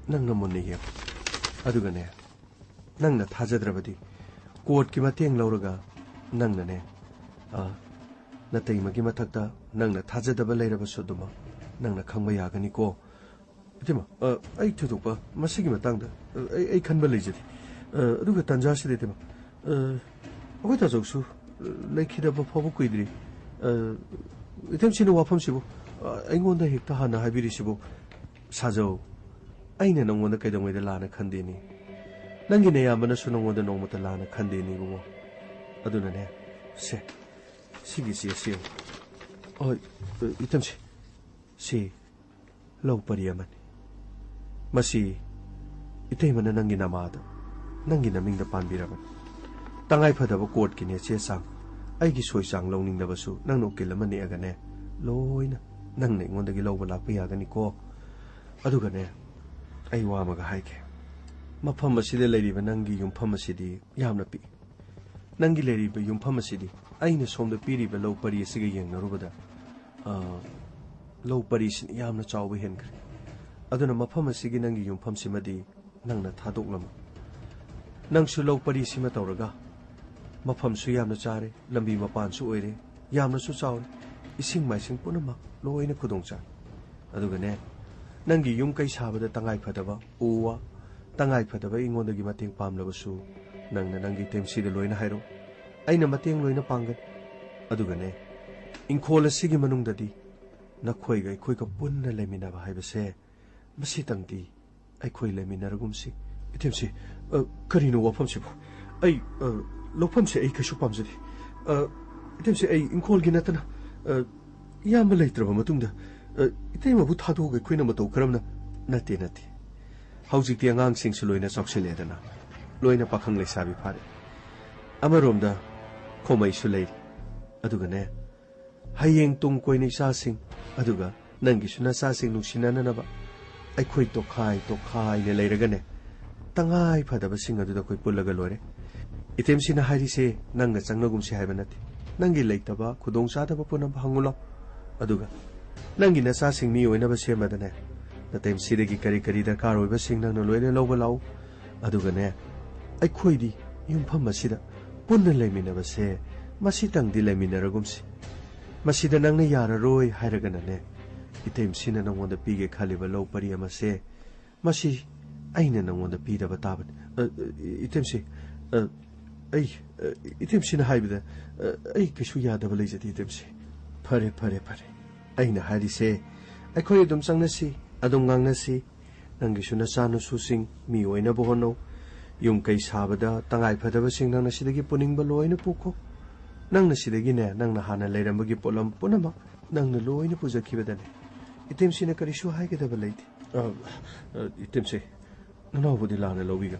ꯅꯪꯅ ꯃꯨꯟꯅ ꯌꯦꯡꯉꯨ. ꯑꯗꯨꯒꯅꯦ, ꯅꯪꯅ ꯊꯥꯖꯗ꯭ꯔꯕꯗꯤ ꯀꯣꯔꯠꯀꯤ ꯃꯇꯦꯡ ꯂꯧꯔꯒ ꯅꯪꯅꯅꯦ ꯅꯇꯩꯃꯒꯤ ꯃꯊꯛꯇ ꯅꯪꯅ ꯊꯥꯖꯗꯕ ꯂꯩꯔꯕꯁꯨ ꯑꯗꯨꯃꯛ ꯅꯪꯅ ꯈꯪꯕ ꯌꯥꯒꯅꯤꯀꯣ. 이때마, ꯑꯩ ꯊꯣꯏꯗꯣꯛꯄ ꯃꯁꯤꯒꯤ ꯃꯇꯥꯡꯗ ꯑꯩ ꯈꯟꯕ ꯂꯩꯖꯗꯦ. ꯑꯗꯨꯒ ꯇꯟꯖꯥꯁꯤꯗ 이때마, ꯑꯩꯈꯣꯏ ꯇꯥꯖꯧꯁꯨ ꯂꯩꯈꯤꯗꯕ ꯐꯥꯎꯕ ꯀꯨꯏꯗ꯭ꯔꯤ. 이템씨는 와펌시고 ꯑꯩꯉꯣꯟꯗ ꯍꯦꯛꯇ ꯍꯥꯟꯅ ꯍꯥꯏꯕꯤꯔꯤꯁꯤꯕꯨ 사저, ꯑꯩꯅ ꯅꯉꯣꯟꯗ ꯀꯩꯗꯧꯉꯩꯗ ꯂꯥꯟꯅ ꯈꯟꯗꯦꯅꯤ. ꯅꯪꯒꯤ ꯅꯌꯥꯝꯕꯅꯁꯨ ꯅꯉꯣꯟꯗ ꯅꯣꯡꯃꯇ ꯂꯥꯟꯅ ꯈꯟꯗꯦꯅꯤ ꯏꯕꯨꯡꯉꯣ. ꯑꯗꯨꯅꯅꯦ, 시기 ꯆꯦꯁꯤ. 이템씨, 시 ꯂꯧ ꯄꯔꯤ ꯑꯃꯅꯤ. ꯃꯁꯤ 이태ꯃꯅ ꯅꯪꯒꯤ ꯅꯃꯥꯗ ꯅꯪꯒꯤ ꯅꯃꯤꯡꯗ ꯄꯥꯟꯕꯤꯔꯕꯅꯤ. ꯇꯉꯥꯏꯐꯗꯕ ꯀꯣꯔꯠꯀꯤꯅꯦ ꯆꯦ ꯆꯥꯡ ꯑꯩꯒꯤ ꯁꯣꯏ ꯆꯥꯡ ꯂꯧꯅꯤꯡꯗꯕꯁꯨ ꯅꯪꯅ ꯎꯀꯤꯜ ꯑꯃ ꯅꯦꯛꯑꯒꯅꯦ ꯂꯣꯏꯅ ꯅꯪꯅ ꯑꯩꯉꯣꯟꯗꯒꯤ ꯂꯧꯕ ꯂꯥꯛꯄ ꯌꯥꯒꯅꯤꯀꯣ. ꯑꯗꯨꯒꯅꯦ, ꯑꯩ ꯋꯥ ꯑꯃꯒ ꯍꯥꯏꯒꯦ. ꯃꯐꯝ ꯑꯁꯤꯗ ꯂꯩꯔꯤꯕ ꯅꯪꯒꯤ ꯌꯨꯝꯐꯝ ꯑꯁꯤꯗꯤ ꯌꯥꯝꯅ ꯄꯤꯛꯏ. ꯅꯪꯒꯤ ꯂꯩꯔꯤꯕ ꯌꯨꯝꯐꯝ ꯑꯁꯤꯗꯤ ꯑꯩꯅ ꯁꯣꯝꯗ ꯄꯤꯔꯤꯕ ꯂꯧ ꯄꯔꯤ ꯑꯁꯤꯒ ꯌꯦꯡꯅꯔꯨꯕꯗ ꯂꯧ ꯄꯔꯤꯁꯤꯅ ꯌꯥꯝꯅ ꯆꯥꯎꯕ ꯍꯦꯟꯈ꯭ꯔꯦ. ꯑꯗꯨꯅ ꯃꯐꯝ ꯑꯁꯤꯒꯤ ꯅꯪꯒꯤ ꯌꯨꯝꯐꯝꯁꯤꯃꯗꯤ ꯅꯪꯅ ꯊꯥꯗꯣꯛꯂꯝꯃꯨ. ꯅꯪꯁꯨ ꯂꯧ ꯄꯔꯤꯁꯤꯃ ꯇꯧꯔꯒ ꯃꯐꯝꯁꯨ ꯌꯥꯝꯅ ꯆꯥꯔꯦ, ꯂꯝꯕꯤ ꯃꯄꯥꯟꯁꯨ ꯑꯣꯏꯔꯦ, ꯌꯥꯝꯅꯁꯨ ꯆꯥꯎꯔꯦ, ꯏꯁꯤꯡ ꯃꯥꯏꯁꯤꯡ ꯄꯨꯝꯅꯃꯛ ꯂꯣꯏꯅ ꯈꯨꯗꯣꯡꯆꯥꯏ. ꯑꯗꯨꯒꯅꯦ, ꯅꯪꯒꯤ ꯌꯨꯝ ꯀꯩ ꯁꯥꯕꯗ ꯇꯉꯥꯏꯐꯗꯕ ꯎ ꯋꯥ ꯇꯉꯥꯏꯐꯗꯕ ꯑꯩꯉꯣꯟꯗꯒꯤ ꯃꯇꯦꯡ ꯄꯥꯝꯂꯕꯁꯨ ꯅꯪꯅ ꯅꯪꯒꯤ ꯇꯦꯝꯁꯤꯗ ꯂꯣꯏꯅ ꯍꯥꯏꯔꯣ. ꯑꯩꯅ ꯃꯇꯦꯡ ꯂꯣꯏꯅ ꯄꯥꯡꯒꯅꯤ. ꯑꯗꯨꯒꯅꯦ, ꯏꯪꯈꯣꯜ ꯑꯁꯤꯒꯤ ꯃꯅꯨꯡꯗꯗꯤ ꯅꯈꯣꯏꯒ ꯑꯩꯈꯣꯏꯒ ꯄꯨꯟꯅ ꯂꯩꯃꯤꯟꯅꯕ ꯍꯥꯏꯕꯁꯦ ꯃꯁꯤꯇꯪꯗꯤ ꯑꯩꯈꯣꯏ ꯂꯩꯃꯤꯟꯅꯔꯒꯨꯝꯁꯤ. 이템씨, ꯀꯔꯤꯅꯣ ꯋꯥꯐꯝꯁꯤꯕꯨ? ꯑꯩ ꯂꯧꯐꯝꯁꯦ ꯑꯩ ꯀꯩꯁꯨ ꯄꯥꯝꯖꯗꯦ. 이템씨, ꯑꯩ ꯏꯪꯈꯣꯜꯒꯤ ꯅꯠꯇꯅ ꯏꯌꯥꯝꯕ ꯂꯩꯇ꯭ꯔꯕ ꯃꯇꯨꯡꯗ 이태ꯃꯕꯨ ꯊꯥꯗꯣꯛꯑꯒ ꯑꯩꯈꯣꯏꯅ ꯃꯇꯧ ꯀꯔꯝꯅ? ꯅꯠꯇꯦ. ꯍꯧꯖꯤꯛꯇꯤ ꯑꯉꯥꯡꯁꯤꯡꯁꯨ ꯂꯣꯏꯅ ꯆꯥꯎꯁꯤꯜꯂꯦꯗꯅ, ꯂꯣꯏꯅ ꯄꯥꯈꯪ ꯂꯩꯁꯥꯕꯤ ꯐꯥꯔꯦ. ꯑꯃꯔꯣꯝꯗ ꯈꯣꯃꯩꯁꯨ ꯂꯩꯔꯤ. ꯑꯗꯨꯒꯅꯦ, ꯍꯌꯦꯡ ꯇꯨꯡ ꯀꯣꯏꯅ ꯏꯆꯥꯁꯤꯡ ꯑꯗꯨꯒ ꯅꯪꯒꯤꯁꯨ ꯅꯆꯥꯁꯤꯡ ꯅꯨꯡꯁꯤꯅꯅꯕ ꯑꯩꯈꯣꯏ ꯇꯣꯈꯥꯏꯅ ꯂꯩꯔꯒꯅꯦ, ꯇꯉꯥꯏ ꯐꯗꯕꯁꯤꯡ ꯑꯗꯨꯗ ꯑꯩꯈꯣꯏ ꯄꯨꯜꯂꯒ ꯂꯣꯏꯔꯦ. 이템씨ꯅ ꯍꯥꯏꯔꯤꯁꯦ ꯅꯪꯒ ꯆꯪꯅꯒꯨꯝꯁꯤ ꯍꯥꯏꯕ ꯅꯠꯇꯦ. ꯅꯪꯒꯤ ꯂꯩꯇꯕ ꯈꯨꯗꯣꯡꯆꯥꯗꯕ ꯄꯨꯝꯅꯃꯛ ꯍꯪꯉꯨ ꯂꯥꯎ. ꯑꯗꯨꯒ ꯅꯪꯒꯤ ꯅꯆꯥꯁꯤꯡ ꯃꯤ ꯑꯣꯏꯅꯕ ꯁꯦꯝꯕꯗꯅꯦ, ꯅꯇꯦꯝꯁꯤꯗꯒꯤ ꯀꯔꯤ ꯗꯔꯀꯥꯔ ꯑꯣꯏꯕꯁꯤꯡ ꯅꯪꯅ ꯂꯣꯏꯅ ꯂꯧꯕ ꯂꯥꯛꯎ. ꯑꯗꯨꯒꯅꯦ, ꯑꯩꯈꯣꯏꯗꯤ ꯌꯨꯝꯐꯝ ꯑꯁꯤꯗ ꯄꯨꯟꯅ ꯂꯩꯃꯤꯟꯅꯕꯁꯦ ꯃꯁꯤꯇꯪꯗꯤ ꯂꯩꯃꯤꯟꯅꯔꯒꯨꯝꯁꯤ. ꯃꯁꯤꯗ ꯅꯪꯅ ꯌꯥꯔꯔꯣꯏ ꯍꯥꯏꯔꯒꯅꯅꯦ, item sina nangwanda pige khaliba lo pari amase masi aina nangwanda pidaba taban item si ai item sina haibida ai kishu yadaba leijati item si phare aina harise akhoi dum changnasi adum ngangnasi nangi suna sanu susing mi oina bohono yung kai sabada tangai phadaba sing nang nasidagi puning ba loina puko nang nasidagi ne nang na hana leirambagi polam punama nang na loina pujakhibadane item sina karishu haigedaba leiti item se nana budi lana lobiga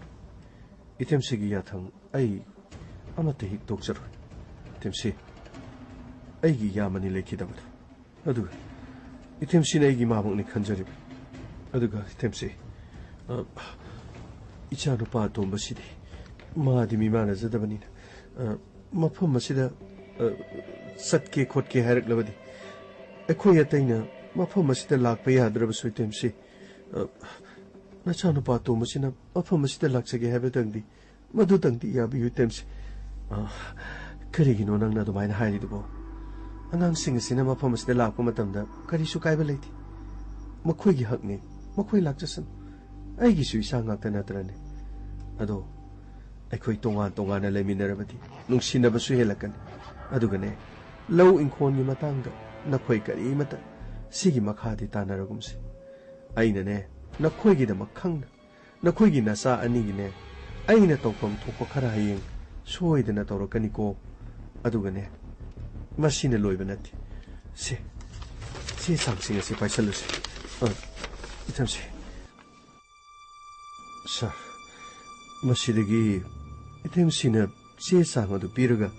item se gi yathang ai amate hik dokchar item se ai gi yamani lekhidaba adu item sina ai gi mamuk ni khanjari aduga item se icha no pa tomba sidi ma di mi mana zadabani mafam masida satke khotke harak labadi ekhoi ataina mafam masida lakpa yadraba soitem se na cha no pa tomba sina mafam masida laksage habetangdi madu tangdi ya bi item se karigi no nang na do maina hairi dubo angang sing sina mafam masida lakpa matamda kari su kaiba leiti makhoi gi hakne makhoi lakjasan aigi sui sanga tana trane ado akhoi tonga na leminarabati nungsina basu helakan adugane low inkhon gi matanga nakhoi kari mata sigi makhadi tanaragumse aina ne nakhoi gi da makhang nakhoi gi nasa ani gi ne aina tawpam thokpa khara hayeng soidana tawrakani ko adugane masina loiba nati se sangsinga se paisaluse itamse sir masidagi item sina che sang adu piraga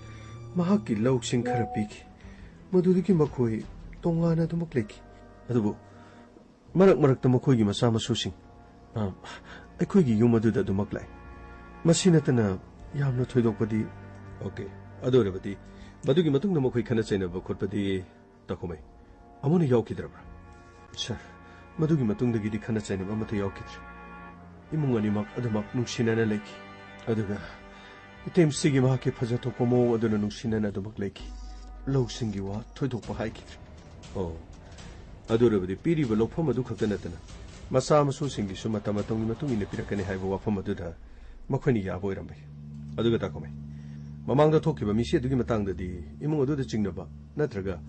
mahaki lauksing khara piki madudiki makhoi tongana du makleki adubu marak makhoi gi masa masusing akhoi gi yum adu du maklai masina tana yamna thoidokpadi okay adorabadi madugi matung na makhoi khana chaina ba khotpadi takomai amuna yaukidrabra sir madugi matungdagi di khana chaina ba mata yaukidra imung animak adumak nungsinana leki aduga item sigi mahaki phajato pomo aduna nungsinana adumak leki lowsingi wa thoidokpa haiki oh adurabadi piri ba lokpham adu khakta natana masa masu singi suma tamatongi matung ine pirakani haiba wafam adu da makhoni ya boirambai aduga takomai mamangda thokiba misi adugi matangdadi imung adu da jingnaba natraga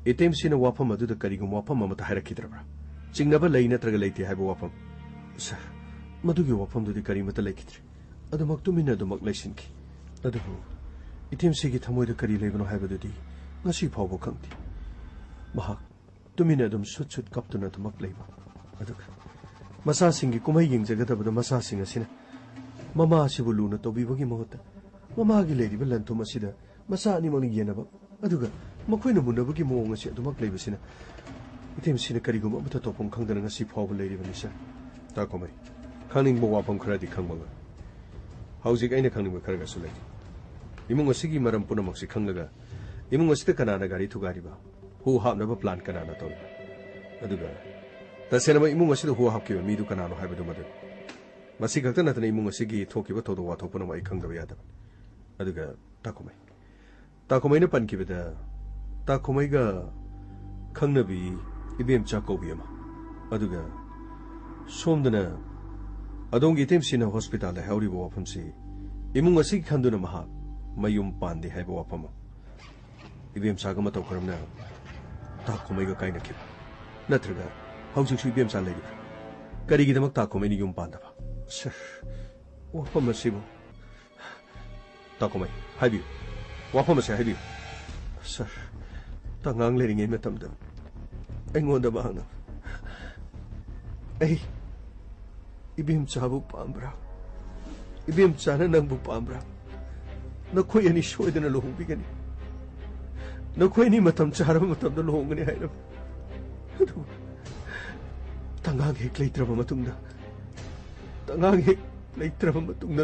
item sina wafam adu da karigum wafam amata hairakhidrabra jingnaba lei natraga leiti haiba wafam sir madugi wafam dudi karimata laikitri adumak tumina adumak laisinki adubu item sigi thamoida kari leibano haibadudi ngasi phawbo khangti mahak tumina adum sut kaptuna adumak leiba aduga masa singi kumai yengjagadabada masa singa sina mama asibu luna tobibagi mahota mama gi leiriba lanthum asida masa ani mani yenaba aduga makhoina munabagi moong asi adumak leibasina item sina karigum amata topom khangdana ngasi phawbo leiribani sir ta komai खानिंग वाफम Kharadi खंगबगा हाउजिक आइना खंगनिंग खरगा सुलै इमुंग असिगी मरम पुनमक्सि खंगलगा इमुंग असिदा कनाना गाड़ी थुगारिबा हु हाबनबा plan कनाना तौरिबा अदुगा तसेनबा इमुंग असिदा हु हाबकिबा मीदु कनानो हाइबदु मदु मसि खक्ता नतना इमुंग असिगी थोकिबा थोदो वाथोपना माइ खंगदबा यादब अदुगा ताकोमैना पनकिबदा ताकोमैगा खंगनबि इबेम चाकोबियमा अदुगा सोमदना adong item sina hospital hauri bo wafam si imung asig khanduna maha mayum pandi hai bo wafam ibem sagama to karamna ta khomai ga kaina khip natraga hausik su ibem sa legi kari gi damak ta khomai ni yum panda ba sir wafam asibo ta khomai haibi wafam sa haibi sir ta ngang le ringai metam da engonda ba hana ei ibim chabu pambra ibim chana nangbu pambra nakhoi ani shoidana lohong bigani nakhoi ni matam chara matam da lohong ni haira tangang hek leitraba matungda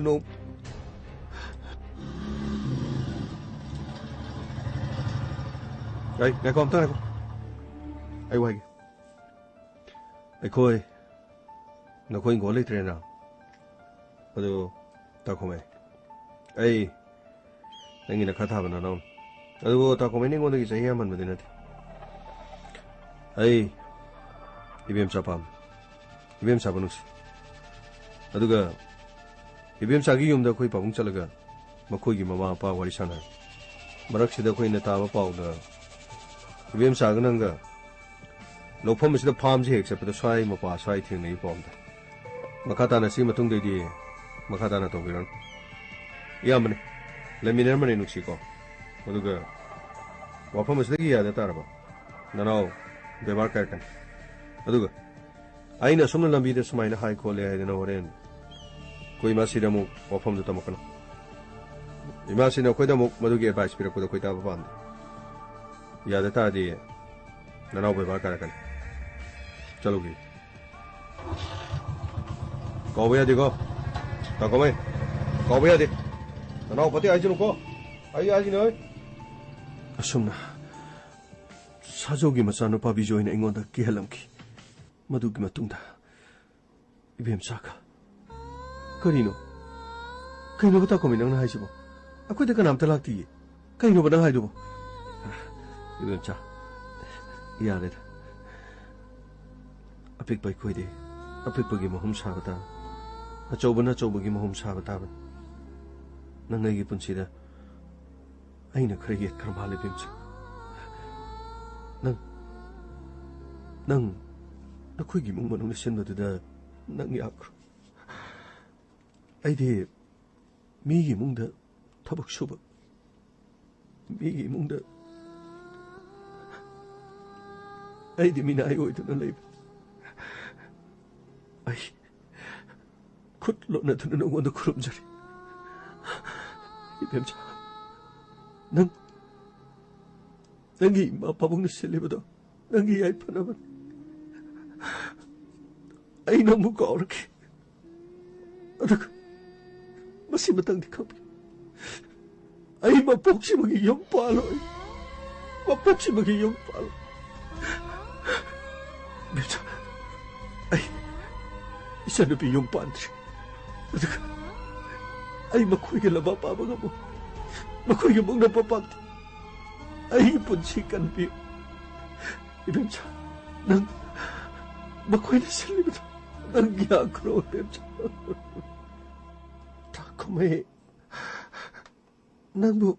no ai ngai kom ta ai wai ai khoi nakhoi ngolei trena ado takomai ai nangi na khatha bana no ado takomai ni ngodagi chahiya man madina ai 이뱀차 밤 이뱀차 보능시 아두가 이뱀차기 용다 거의 바봉 잘라가 마코기 마마 아빠 와리 사나 마락시다 거의 내 다바 파우다 이뱀차가 난가 로펌시다 팜지 엑셉트 스와이 마파 스와이 팅네 봄다 마카다나 시마 통데디 마카다나 도비런 야마네 레미네르마네 누치고 아두가 와펌시다 기야다 따라봐 나나오 बेबार करकन अदुगा आइना सुमन लंबीदे सुमाइना high खोले आइदना होरेन कोई मासिदा मु वफम जता मकन इमासिना कोइदा मु मदुगे advice पिरको कोइदा बांद याद तादी ननाव बेबार करकन चलोगी कौबया दिगो ताकोमे कौबया दे ननाव पति आइजनु को आइ नय असुमना 사족이 마사노파 비조이나 잉온다 기헬람키 마두기 마뚱다 이뱀사가 그리노 그이노부터 고민하는 하이시보 아쿠데 그 남탈락티 그이노부터 하이도보 이뱀사 이아레다 아픽바이 코이데 아픽바기 모험 사바다 아초보나 초보기 모험 사바다 낭나기 분치다 아이나 그래게 그럼할레 뱀사 ꯅꯪ ꯅꯈꯣꯏꯒꯤ ꯏꯃꯨꯡ ꯃꯅꯨꯡꯗ ꯁꯤꯟꯕꯗꯨꯗ ꯅꯪ ꯌꯥꯈ꯭ꯔꯣ ꯑꯩꯗꯤ ꯃꯤꯒꯤ ꯏꯃꯨꯡꯗ ꯊꯕꯛ ꯁꯨꯕ ꯃꯤꯒꯤ ꯏꯃꯨꯡꯗ ꯑꯩꯗꯤ ꯃꯤꯅꯥꯏ ꯑꯣꯏꯗꯨꯅ ꯂꯩꯕ ꯑꯩ ꯈꯨꯠ ꯂꯣꯠꯅꯗꯨꯅ ꯅꯉꯣꯟꯗ ꯈꯨꯔꯨꯝꯖꯔꯤ 이뱀자 ꯅꯪꯒꯤ ꯏꯃꯥ ꯄꯥꯕꯨꯡꯅ ꯁꯤꯜꯂꯤꯕꯗꯣ ꯅꯪꯒꯤ ꯌꯥꯏꯐꯅꯕ ꯑꯩ ꯅꯪꯕꯨ ꯀꯥꯎꯔꯛꯈꯤ ꯑꯗꯨꯒ ꯃꯁꯤ ꯃꯇꯪꯗꯤ ꯈꯪꯕꯤꯌꯨ ꯑꯩ ꯃꯄꯣꯛꯁꯤꯃꯒꯤ ꯌꯨꯝ ꯄꯥꯜꯂꯣꯏ ꯃꯄꯣꯛꯁꯤꯃꯒꯤ ꯌꯨꯝ ꯄꯥꯜꯂꯣꯏ ꯏꯕꯦꯝꯆꯥ ꯑꯩ ꯏꯆꯥꯅꯨꯄꯤ ꯌꯨꯝ ꯄꯥꯟꯗ꯭ꯔꯤ ꯑꯗꯨꯒ ꯑꯩ ꯃꯈꯣꯏꯒꯤ ꯂꯝꯕꯥ ꯄꯥꯕ ꯉꯝꯃꯣꯏ ꯃꯈꯣꯏꯒꯤ ꯃꯨꯛꯅꯕ ꯄꯥꯝꯗꯦ ꯑꯩꯒꯤ ꯄꯨꯟꯁꯤ ꯀꯟꯕꯤꯌꯨ 이뱀차 난 마코이나 실리거든 난 야크로 이뱀차 다코메 난뭐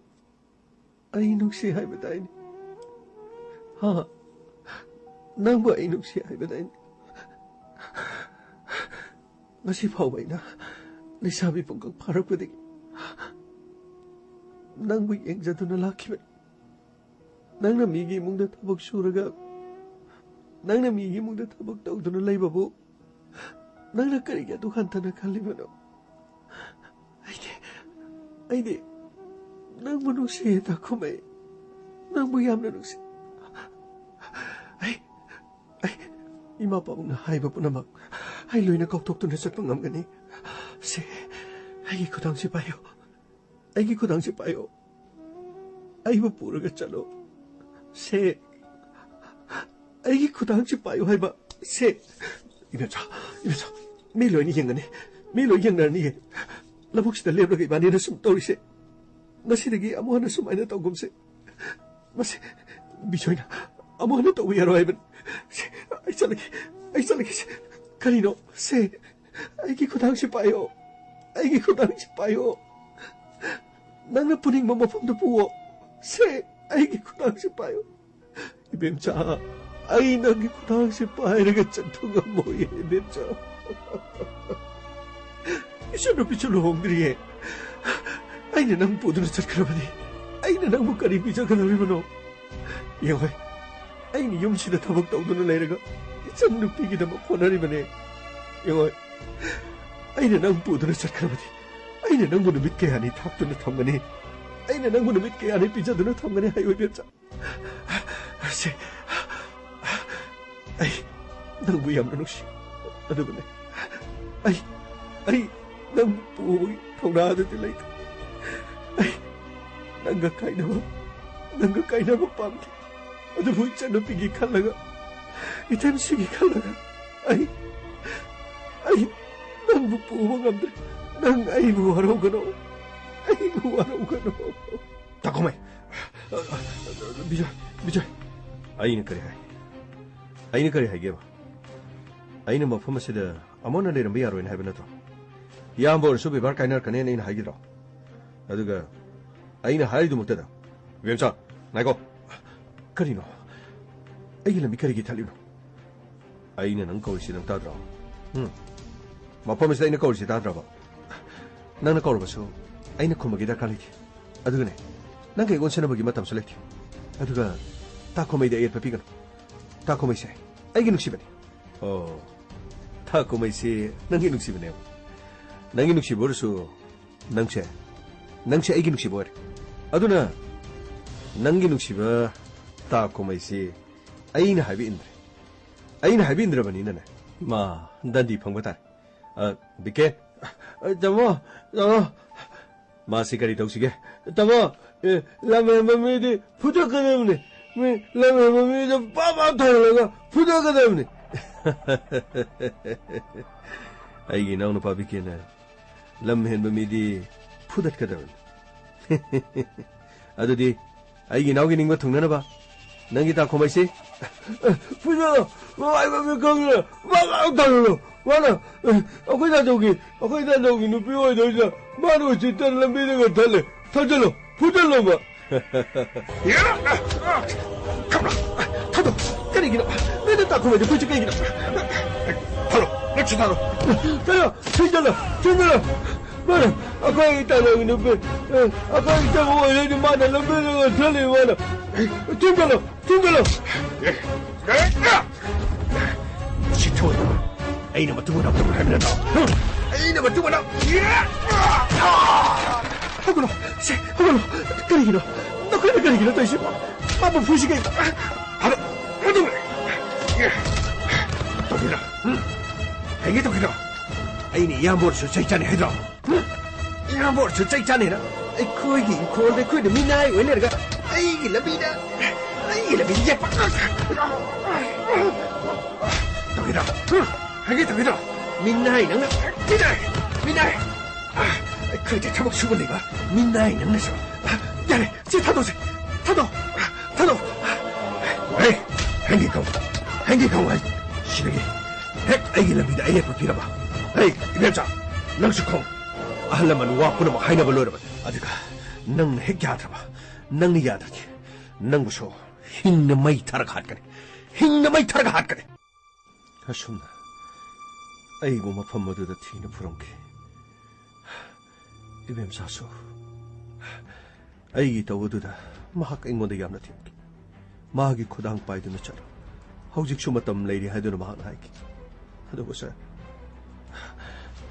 아이눅시 하이베다이니 난뭐 아이눅시 하이베다이니 ngasi 파오바이나 리사비 뽕깍 파락거되기 난뭐 앵자두나 라키베 낭나 미기 뭉다 타박 슈르가 낭나 미기 뭉다 타박 떠우드는 레이바부 낭나 까리게 또 한타나 칼리면어 아이디 낭부 누시에 다코메 낭부 얌나 누시 아이 이마빠봉나 하이바부나 막 아이 루이나 꺽톡도나 set방감가니 세 아이 그 당시 봐요 아이 그 당시 봐요 아이바 부르겠잖아 세 아이기 그 당시 봐요 해봐 세 이래서 밀로니 행가네 밀로 행나니 라복시다 레브라기 많이는 숨 떠오르세 나시르기 아무하나 숨 아니나 떠금세 마세 미조이나 아무하나 떠오야로 해봐 아이살라기 카리노 세 아이기 그 당시 봐요 아이기 그 당시 봐요 나는 분위기 뭐 폼도 부어 세 아이기 그 당시 봐요 이뱀자 아이 나기 그 당시 봐야겠 전통가 뭐예 이뱀자 이셔로 비철로 홍들이에 아이는 낭 보드는 쳤그러버니 아이는 낭 목까지 비적그러리면어 영화 아이는 용실에 타박 떠오드는 애가 이천 눕히기다 뭐 보나리면에 영화 아이는 낭 보드는 쳤그러버니 아이는 낭보는 믿게 하니 탑도는 탐가니 아이는 낭보는 믿게 하니 비자도는 탐가니 하요 이뱀자 아이 낭부 얌나 혹시 어두분에 아이 낭부 통나하듯 들라이까 아이 낭가 까이나봐 빰게 어두부 있잖아 삐기 칼라가 이템식이 칼라가 아이 낭부 부호감들 낭 아이부 하러오거노 다코메 미자 아이는 그래 하이게봐 ꯑꯩꯅ ꯃꯐꯝ ꯑꯁꯤꯗ ꯑꯃꯨꯛ ꯍꯟꯅ ꯂꯩꯔꯝꯕ ꯌꯥꯔꯣꯏꯅ ꯍꯥꯏꯕ ꯅꯠꯇ꯭ꯔꯣ? ꯏꯌꯥꯝꯕ ꯑꯣꯏꯔꯁꯨ ꯕꯦꯕꯥꯔ ꯀꯥꯏꯅꯔꯛꯀꯅꯦꯅ ꯑꯩꯅ ꯍꯥꯏꯒꯤꯗ꯭ꯔꯣ? ꯑꯗꯨꯒ ꯑꯩꯅ ꯍꯥꯏꯔꯤꯗꯨꯃꯛꯇꯗ ꯏꯕꯦꯝꯆꯥ ꯉꯥꯏꯈꯣ. ꯀꯔꯤꯅꯣ? ꯑꯩꯒꯤ ꯂꯝꯕꯤ ꯀꯔꯤꯒꯤ ꯊꯠꯂꯤꯅꯣ? ꯑꯩꯅ ꯅꯪ ꯀꯧꯔꯤꯁꯤ ꯅꯪ ꯇꯥꯗ꯭ꯔꯣ? ꯃꯐꯝ ꯑꯁꯤꯗ ꯑꯩꯅ ꯀꯧꯔꯤꯁꯤ ꯇꯥꯗ꯭ꯔꯕ? ꯅꯪꯅ ꯀꯧꯔꯕꯁꯨ ꯑꯩꯅ ꯈꯨꯝꯕꯒꯤ ꯗꯔꯀꯥꯔ ꯂꯩꯇꯦ. ꯑꯗꯨꯒꯅꯦ ꯅꯪ ꯀꯩ ꯑꯣꯟꯁꯤꯟꯅꯕꯒꯤ ꯃꯇꯝꯁꯨ ꯂꯩꯇꯦ. ꯑꯗꯨꯒ ꯇꯥꯈꯣꯃꯩꯗ ꯑꯌꯦꯠꯄ ꯄꯤꯒꯅꯨ. ꯇꯥꯈꯣꯃꯩꯁꯦ ꯑꯩꯒꯤ ꯅꯨꯡꯁꯤꯕꯅꯤ. ꯑꯣ, ꯇꯥꯈꯣꯃꯩꯁꯤ ꯅꯪꯒꯤ ꯅꯨꯡꯁꯤꯕꯅꯦꯕ. ꯅꯪꯒꯤ ꯅꯨꯡꯁꯤꯕ ꯑꯣꯏꯔꯁꯨ ꯅꯪꯁꯦ ꯑꯩꯒꯤ ꯅꯨꯡꯁꯤꯕ ꯑꯣꯏꯔꯦ. ꯑꯗꯨꯅ ꯅꯪꯒꯤ ꯅꯨꯡꯁꯤꯕ ꯇꯥꯈꯣꯃꯩꯁꯤ ꯑꯩꯅ ꯍꯥꯏꯕ ꯏꯟꯗ꯭ꯔꯦ. ꯑꯩꯅ ꯍꯥꯏꯕ ꯏꯟꯗ꯭ꯔꯕꯅꯤꯅꯅꯦ ꯃꯥ ꯗꯟꯗꯤ ꯐꯪꯕ ꯇꯥꯔꯦ. ꯕꯤꯀꯦ. ꯇꯥꯃꯣ, 마시 가리 덕시게 따마 라면 맘이디 부탁하다문에 라면 맘이디 빠바타라가 부탁하다문에 아이기 나오는 바비케나 람hen 맘이디 부탁하다문 아도디 아이기 나오긴 잉거 통나나 봐 낭기 다 고마이시 부탁 아이고 강라 빠바타라 와나 어거다 저기 누비와 저기서 마루 짓던 람비가 달래 터질러 부들러 봐. 야! 가라. 타도 때리기나. 내가 딱 그만 부지 깨기나. 바로 렉치 타로. 자야, 진절라. 마나 아까 있다는 누비. 아까 있다고 얘기 마나 람비가 달래 와나. 진절라. 시토. أين ما تقول أبدو من أين ما تقول هقوله كريجنا نقول كريجنا تيجي ما بفوشي كي هذا توكيلا هيجي توكيلا أين يامبور شو شيء هيدا يامبور شو شيء هنا أي كويجي كويد ميناي وين رجع أي لبيدا يا توكيلا 하게 되거든. 민나이 낭나. 민나이. 그게 타복 수분 내가 민나이 낭나서. 야래, 제 타도. 에이, 행기강 와. 시래기. 핵 아이기랍니다. 아예 불피라 봐. 에이, 이병자. 낭수콩. 아할라만 와꾸나 뭐 하이나 벌러라 봐. 아들가. 낭 핵야드라 봐. 낭니 야드기. 낭부쇼. 흰나 마이 타라가 핫거네. 아쉽나. 아이고 마판 모두다 튀는 부렁게 이뱀 사수 아이기 더우두다 마학 앵모데 얌나 튀게 마학이 코당 빠이드는 차라 하우직 슈마땀 레이리 하이드는 마한 하이기 하도 보세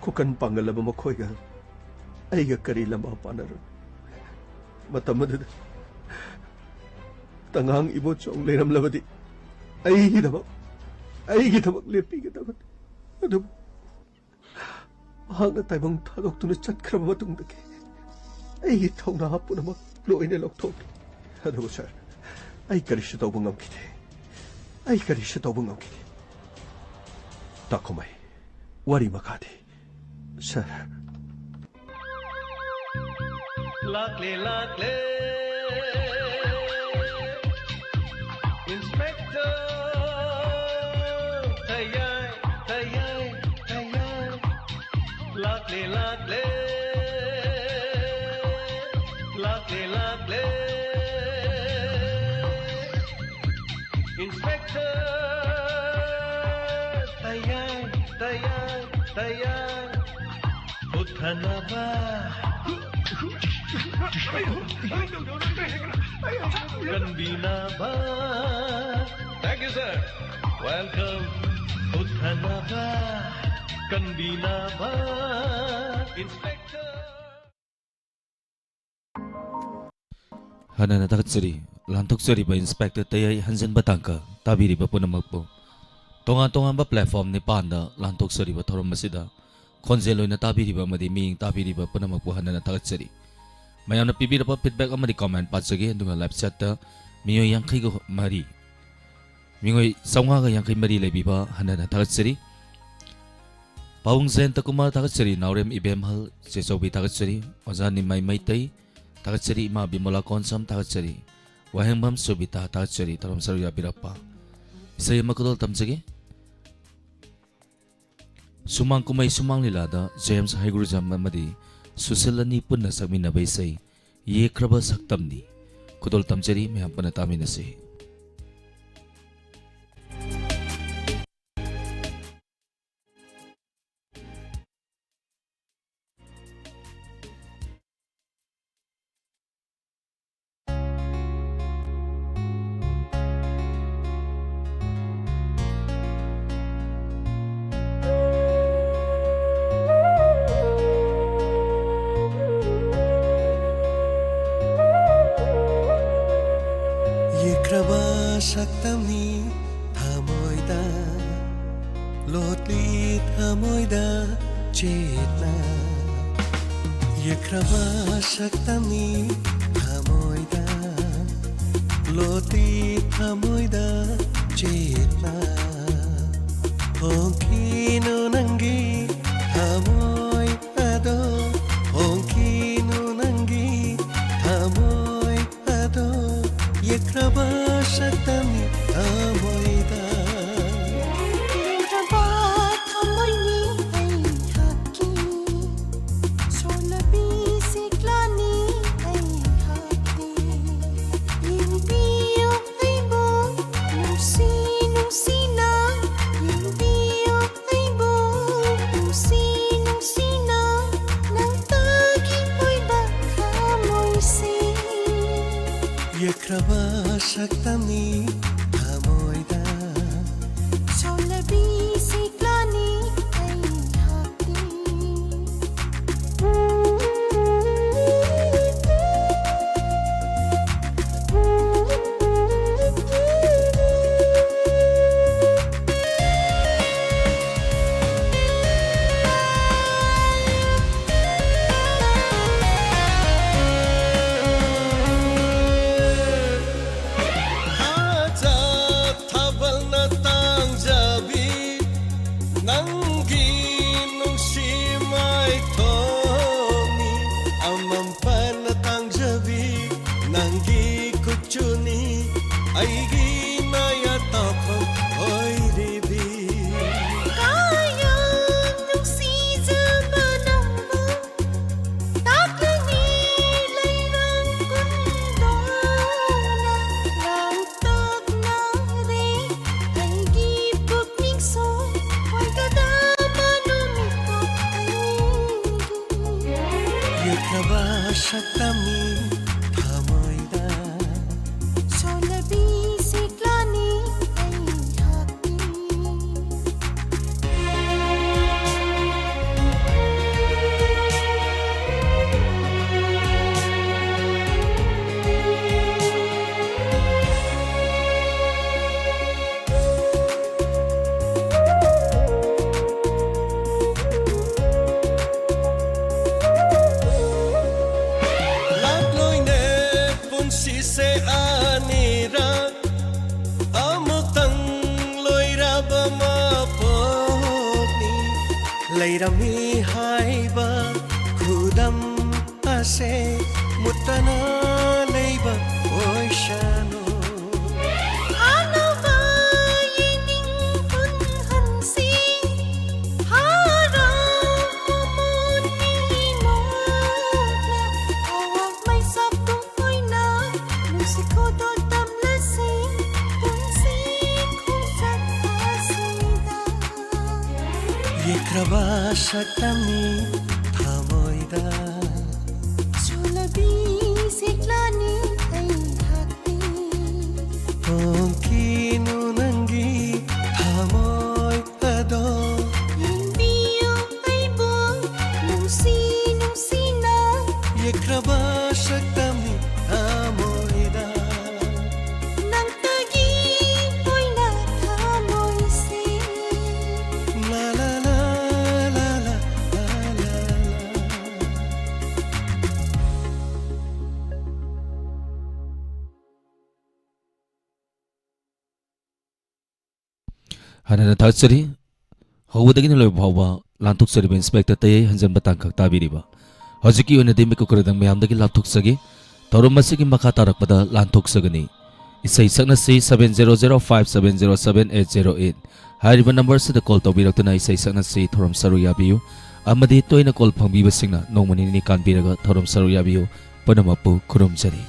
코칸 빵갈라바 마코이가 아이가 까리라 마빠나르 마땀 모두다 땅항 이보 쫑 레람라바디 아이기 더막 레피게다가 하도 ꯍꯥꯛꯅ ꯇꯥꯏꯕꯪ ꯊꯥꯗꯣꯛꯇꯨꯅ ꯆꯠꯈ꯭ꯔꯕ ꯃꯇꯨꯡꯗꯒꯤ ꯑꯩꯒꯤ ꯊꯧꯅꯥ ꯄꯨꯝꯅꯃꯛ ꯂꯣꯏꯅ ꯂꯧꯊꯣꯛꯈꯤ. ꯑꯗꯨꯕꯨ ꯁꯥꯔ, ꯑꯩ ꯀꯔꯤꯁꯨ ꯇꯧꯕ ꯉꯝꯈꯤꯗꯦ. ꯇꯥꯈꯣꯃꯩ, ꯋꯥꯔꯤ ꯃꯈꯥꯗꯤ. ꯁꯥꯔ. Lakle, Inspector, tayay. Lakle, Inspector, tayay, uthana ba, ganbina ba. Thank you, sir. Welcome, uthana ba. Kanbina ba, Inspector? Hana nataksari, lantoksari ba Inspector tayay hansan batangka, tabiri ba punamagpo. Tonga ba platform ni Panda, lantoksari ba thorom masida, konseloy na tabiri ba madiming tabiri ba punamagpo hana nataksari. Mayam na pibira pa feedback amadi comment patsagi andunga live chat ta miyo yang kay go mari. Mingoy saunga ga yang kay mari lebi ba hana nataksari. Paung Zen Takuma Takatsari Naurem Ibem Hal Sesobi Takatsari Ozani Mai Maitai Takatsari Ma Bimola Konsam Takatsari Wahembam Subita Takatsari Taram Saruya Birapa Isaya Makudol Tamsagi Sumang kumay sumang lilada James Haigurjam amadi Susilani punna sakminabay say Yekraba saktamni Kudol tamjari mayam panatami na si Yekraba saktamni thamoida lotli thamoida chetna Yekraba saktamni thamoida lotli thamoida chetna Honkinu nangi thamoi ado Honkinu nangi thamoi ado Yekraba saktamni thamoida Yekraba thamoini ai haki Solabi siklani ai haki Yinbiyo ai bo nusi nusina Yinbiyo ai bo nusi nusina Nang tagi mo'y baka mo'y Yekraba saktamni thamoida Solabi siklani ai haki Aja thabal na tangjabi nangi nungsi mai thoni amampan na tangjabi nangi kuchuni aigi naya tapam oi ribi Kayang nungsi zamanang mo Taklani layrang kundona Rantag na rin ay gibok ningso Huwag kadaman umikot ay Yekraba saktamni thamoida Solabi siklani ay haki Lakloy ne punsi se anira Amutang loira ba maponi Lairami haiba kudam ase Mutana leiba oishano Ano ba yining punhansi Harang mumuni mo na Awag may sabdong ko'y na Musiko do tamlasing Punsik kong sa kasida Yekraba saktamni thamoida Solabi siklani ay haki Honkinu nangi thamoy ado Yinbiyo ay buong nungsina Yekraba saktamni thamoida Nang tagi mo'y nakamoy La la la la la la la la Hanana Tatsari Howdagin Loy Bhava Lantuk Sariba Inspector Tay Hanjan Batang Kaktabiriba Hojiki Unadimi Kukuradang Mayamdagi Lantuk Sagi Torumasigi Makatarak Pada Lantuk Sagani Isay Sakna si 7005707808 ꯍꯥꯏꯔꯤꯕ ꯅꯝꯕꯔꯁꯤꯗ call ꯇꯧꯕꯤꯔꯛꯇꯨꯅ ꯏꯁꯩ ꯁꯛꯅꯁꯤ ꯊꯧꯔꯝ ꯁꯔꯨꯛ ꯌꯥꯕꯤꯌꯨ ꯑꯃꯗꯤ ꯇꯣꯏꯅ call ꯐꯪꯕꯤꯕꯁꯤꯡꯅ ꯅꯣꯡꯃ ꯅꯤꯅꯤ ꯀꯥꯟꯕꯤꯔꯒ ꯊꯧꯔꯝ ꯁꯔꯨꯛ ꯌꯥꯕꯤꯌꯨ ꯄꯨꯝꯅꯃꯛꯄꯨ ꯈꯨꯔꯨꯝꯖꯔꯤ